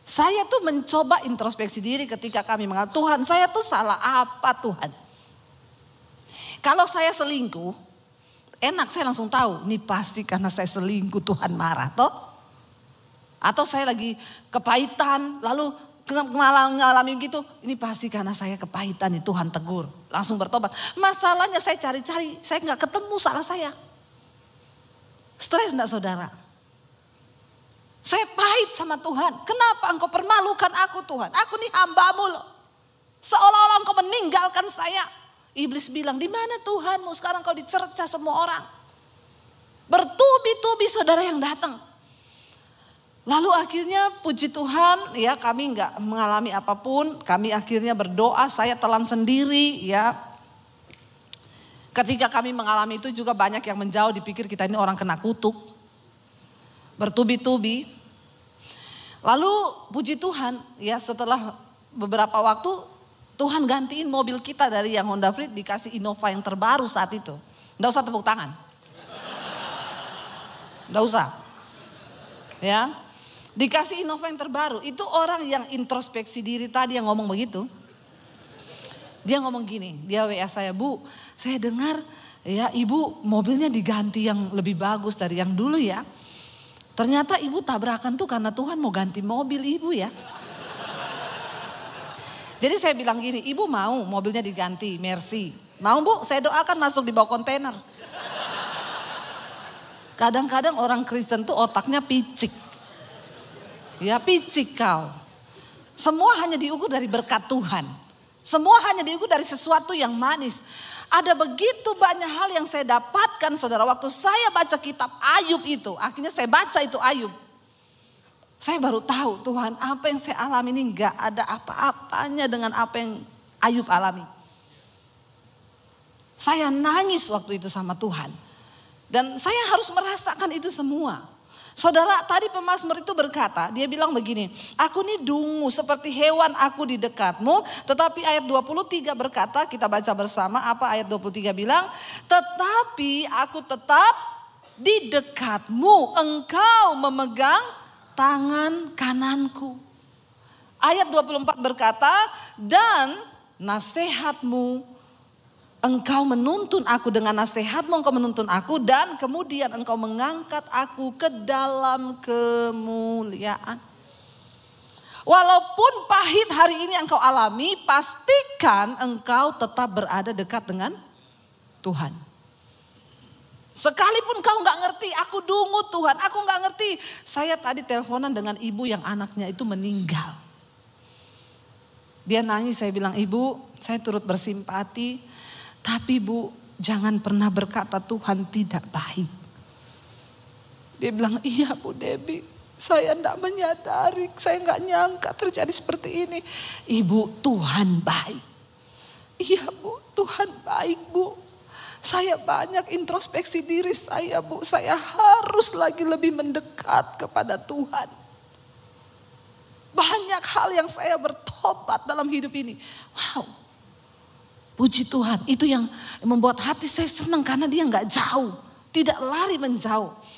Saya tuh mencoba introspeksi diri ketika kami mengatakan, Tuhan saya tuh salah apa Tuhan? Kalau saya selingkuh, enak saya langsung tahu, ini pasti karena saya selingkuh Tuhan marah toh. Atau saya lagi kepahitan lalu ngalamin gitu, ini pasti karena saya kepahitan nih Tuhan tegur. Langsung bertobat. Masalahnya saya cari-cari, saya gak ketemu salah saya. Stres enggak saudara? Saya pahit sama Tuhan. Kenapa engkau permalukan aku Tuhan? Aku nih hamba-Mu loh. Seolah-olah engkau meninggalkan saya. Iblis bilang, di mana Tuhanmu? Sekarang kau dicerca semua orang. Bertubi-tubi saudara yang datang. Lalu akhirnya puji Tuhan ya kami nggak mengalami apapun. Kami akhirnya berdoa, saya telan sendiri ya. Ketika kami mengalami itu juga banyak yang menjauh, dipikir kita ini orang kena kutuk. Bertubi-tubi. Lalu puji Tuhan ya setelah beberapa waktu Tuhan gantiin mobil kita dari yang Honda Freed dikasih Innova yang terbaru saat itu. Nggak usah tepuk tangan. Nggak usah. Ya. Dikasih Innova yang terbaru. Itu orang yang introspeksi diri tadi yang ngomong begitu. Dia ngomong gini, dia WA saya, Bu, saya dengar ya ibu mobilnya diganti yang lebih bagus dari yang dulu ya. Ternyata ibu tabrakan tuh karena Tuhan mau ganti mobil ibu ya. Jadi saya bilang gini, ibu mau mobilnya diganti, Mercy. Mau Bu, saya doakan masuk di bawah kontainer. Kadang-kadang orang Kristen tuh otaknya picik. Ya picik kau. Semua hanya diukur dari berkat Tuhan. Semua hanya diukur dari sesuatu yang manis. Ada begitu banyak hal yang saya dapatkan saudara. Waktu saya baca kitab Ayub itu, akhirnya saya baca itu Ayub. Saya baru tahu Tuhan apa yang saya alami ini gak ada apa-apanya dengan apa yang Ayub alami. Saya nangis waktu itu sama Tuhan. Dan saya harus merasakan itu semua. Saudara tadi pemazmur itu berkata, dia bilang begini. Aku ini dungu seperti hewan aku di dekatmu. Tetapi ayat 23 berkata, kita baca bersama apa ayat 23 bilang. Tetapi aku tetap di dekatmu, engkau memegang tangan kananku. Ayat 24 berkata, dan nasihatmu, engkau menuntun aku dengan nasihatmu, engkau menuntun aku, dan kemudian engkau mengangkat aku ke dalam kemuliaan. Walaupun pahit hari ini engkau alami, pastikan engkau tetap berada dekat dengan Tuhan. Sekalipun kau gak ngerti, aku dungu Tuhan, aku gak ngerti. Saya tadi teleponan dengan ibu yang anaknya itu meninggal. Dia nangis, saya bilang, ibu saya turut bersimpati. Tapi Bu, jangan pernah berkata Tuhan tidak baik. Dia bilang, iya Bu Debbie, saya enggak menyadari, saya enggak nyangka terjadi seperti ini. Ibu, Tuhan baik. Iya Bu, Tuhan baik Bu. Saya banyak introspeksi diri saya Bu, saya harus lagi lebih mendekat kepada Tuhan. Banyak hal yang saya bertobat dalam hidup ini. Wow, puji Tuhan. Itu yang membuat hati saya senang karena dia nggak jauh. Tidak lari menjauh.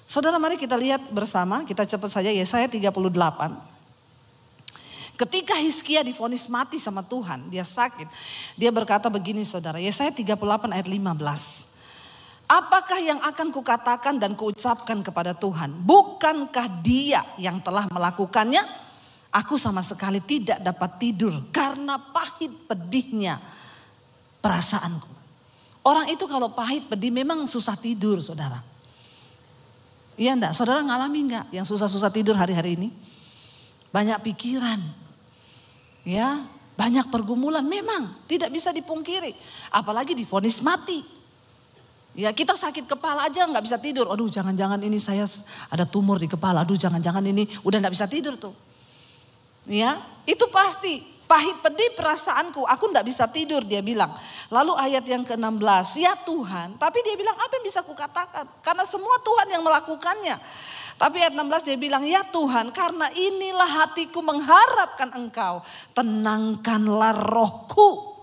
Saudara, mari kita lihat bersama. Kita cepat saja Yesaya 38. Ketika Hizkia divonis mati sama Tuhan, dia sakit. Dia berkata begini saudara, Yesaya 38 ayat 15. Apakah yang akan kukatakan dan kuucapkan kepada Tuhan? Bukankah dia yang telah melakukannya? Aku sama sekali tidak dapat tidur karena pahit pedihnya perasaanku. Orang itu kalau pahit pedih memang susah tidur saudara. Iya enggak? Saudara ngalami enggak yang susah-susah tidur hari-hari ini? Banyak pikiran. Ya, banyak pergumulan memang tidak bisa dipungkiri. Apalagi divonis mati. Ya, kita sakit kepala aja nggak bisa tidur. Aduh, jangan-jangan ini saya ada tumor di kepala. Aduh, jangan-jangan ini udah nggak bisa tidur tuh. Ya, itu pasti pahit pedih perasaanku. Aku nggak bisa tidur, dia bilang. Lalu ayat yang ke-16, ya Tuhan. Tapi dia bilang apa yang bisa kukatakan? Karena semua Tuhan yang melakukannya. Tapi ayat 16 dia bilang, ya Tuhan, karena inilah hatiku mengharapkan Engkau. Tenangkanlah rohku.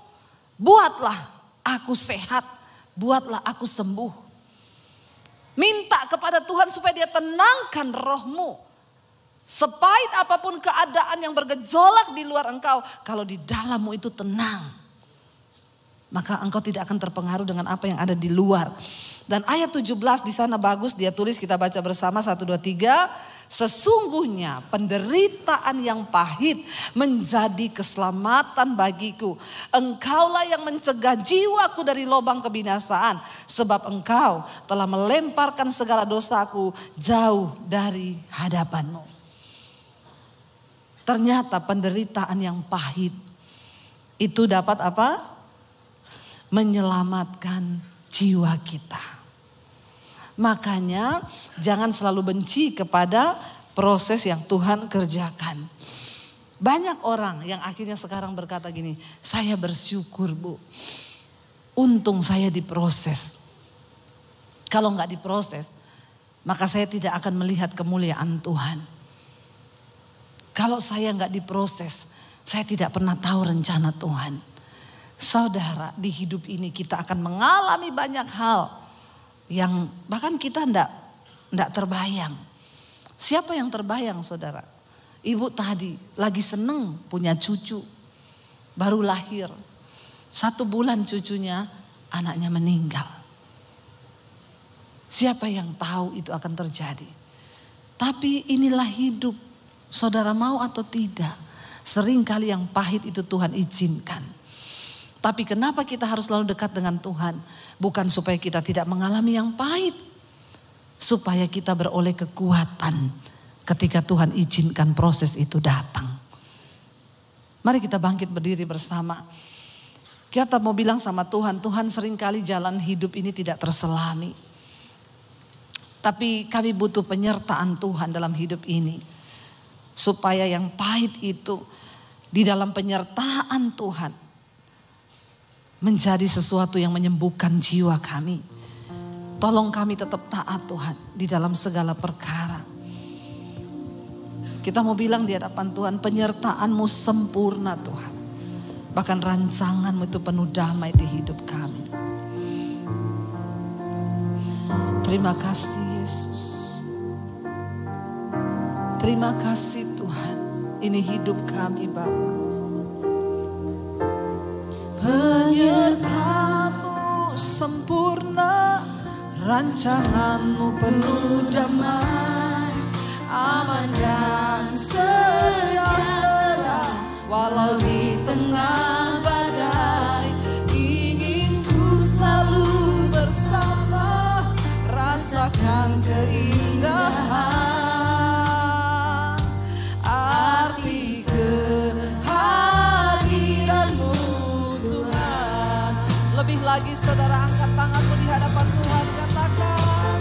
Buatlah aku sehat. Buatlah aku sembuh. Minta kepada Tuhan supaya dia tenangkan rohmu. Sepahit apapun keadaan yang bergejolak di luar engkau, kalau di dalammu itu tenang, maka engkau tidak akan terpengaruh dengan apa yang ada di luar. Dan ayat 17 di sana bagus dia tulis, kita baca bersama 1, 2, 3. Sesungguhnya penderitaan yang pahit menjadi keselamatan bagiku. Engkaulah yang mencegah jiwaku dari lubang kebinasaan. Sebab engkau telah melemparkan segala dosaku jauh dari hadapanmu. Ternyata penderitaan yang pahit itu dapat apa? Menyelamatkan jiwa kita. Makanya jangan selalu benci kepada proses yang Tuhan kerjakan. Banyak orang yang akhirnya sekarang berkata gini, saya bersyukur Bu, untung saya diproses. Kalau nggak diproses, maka saya tidak akan melihat kemuliaan Tuhan. Kalau saya nggak diproses, saya tidak pernah tahu rencana Tuhan. Saudara, di hidup ini kita akan mengalami banyak hal yang bahkan kita nggak terbayang. Siapa yang terbayang saudara? Ibu tadi lagi seneng punya cucu, baru lahir. 1 bulan cucunya, anaknya meninggal. Siapa yang tahu itu akan terjadi? Tapi inilah hidup. Saudara mau atau tidak, seringkali yang pahit itu Tuhan izinkan. Tapi kenapa kita harus selalu dekat dengan Tuhan? Bukan supaya kita tidak mengalami yang pahit. Supaya kita beroleh kekuatan ketika Tuhan izinkan proses itu datang. Mari kita bangkit berdiri bersama. Kita mau bilang sama Tuhan, Tuhan seringkali jalan hidup ini tidak terselami. Tapi kami butuh penyertaan Tuhan dalam hidup ini. Supaya yang pahit itu di dalam penyertaan Tuhan menjadi sesuatu yang menyembuhkan jiwa kami. Tolong kami tetap taat Tuhan di dalam segala perkara. Kita mau bilang di hadapan Tuhan, penyertaan-Mu sempurna Tuhan. Bahkan rancangan-Mu itu penuh damai di hidup kami. Terima kasih Yesus. Terima kasih Tuhan, ini hidup kami Bapa. Penyertaan-Mu sempurna, rancangan-Mu penuh damai, aman dan sejahtera. Walau di tengah badai, ingin ku selalu bersama, rasakan keindahan. Arti kehadiran-Mu Tuhan. Lebih lagi saudara angkat tanganmu di hadapan Tuhan, katakan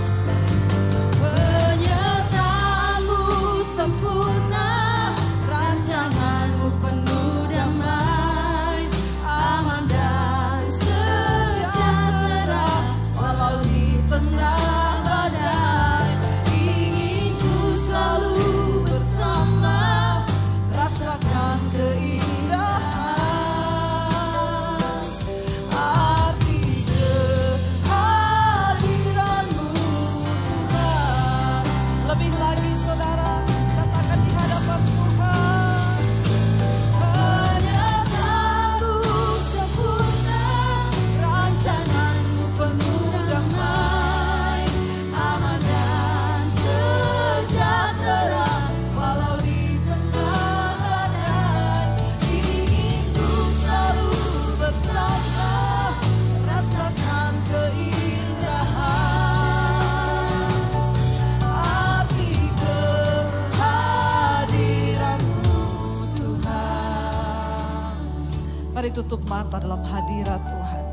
tutup mata dalam hadirat Tuhan.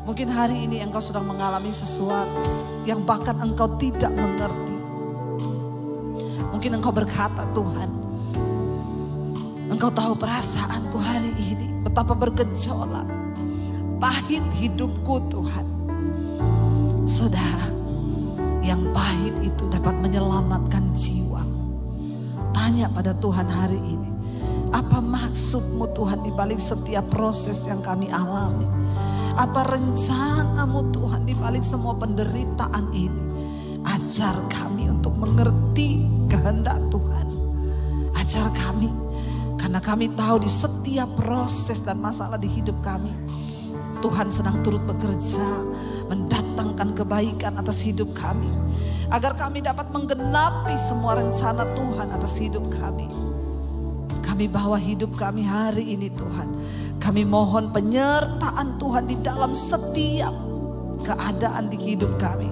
Mungkin hari ini engkau sedang mengalami sesuatu yang bahkan engkau tidak mengerti. Mungkin engkau berkata, Tuhan, engkau tahu perasaanku hari ini, betapa bergejolak, pahit hidupku Tuhan. Saudara, yang pahit itu dapat menyelamatkan jiwamu. Tanya pada Tuhan hari ini, apa maksudmu Tuhan di balik setiap proses yang kami alami? Apa rencanamu Tuhan di balik semua penderitaan ini? Ajar kami untuk mengerti kehendak Tuhan. Ajar kami, karena kami tahu di setiap proses dan masalah di hidup kami, Tuhan sedang turut bekerja mendatangkan kebaikan atas hidup kami, agar kami dapat menggenapi semua rencana Tuhan atas hidup kami. Kami bawa hidup kami hari ini Tuhan. Kami mohon penyertaan Tuhan di dalam setiap keadaan di hidup kami.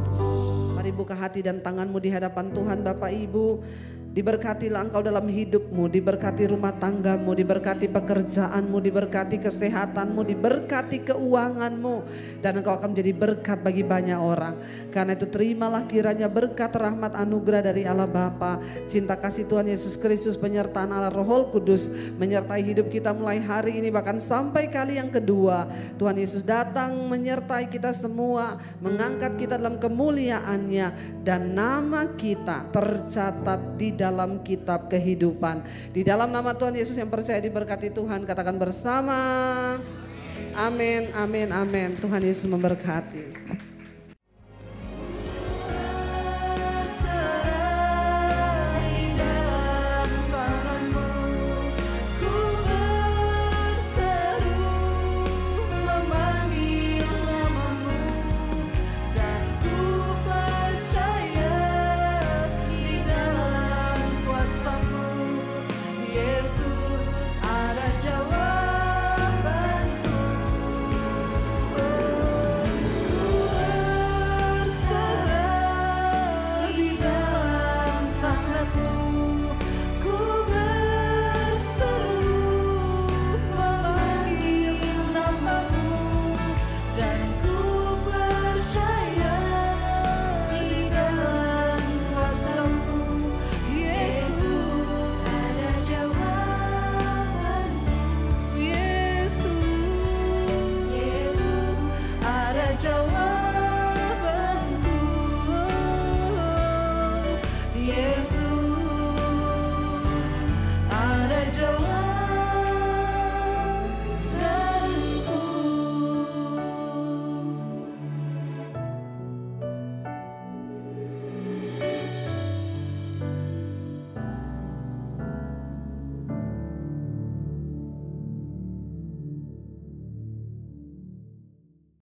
Mari buka hati dan tanganmu di hadapan Tuhan Bapak Ibu. Diberkatilah engkau dalam hidupmu, diberkati rumah tanggamu, diberkati pekerjaanmu, diberkati kesehatanmu, diberkati keuanganmu. Dan engkau akan menjadi berkat bagi banyak orang. Karena itu terimalah kiranya berkat rahmat anugerah dari Allah Bapa, cinta kasih Tuhan Yesus Kristus, penyertaan Allah Roh Kudus menyertai hidup kita mulai hari ini bahkan sampai kali yang kedua. Tuhan Yesus datang menyertai kita semua, mengangkat kita dalam kemuliaannya, dan nama kita tercatat di dalam kitab kehidupan. Di dalam nama Tuhan Yesus yang percaya diberkati Tuhan, katakan bersama, amin, amin, amin. Tuhan Yesus memberkati. Yesus ada jawaban.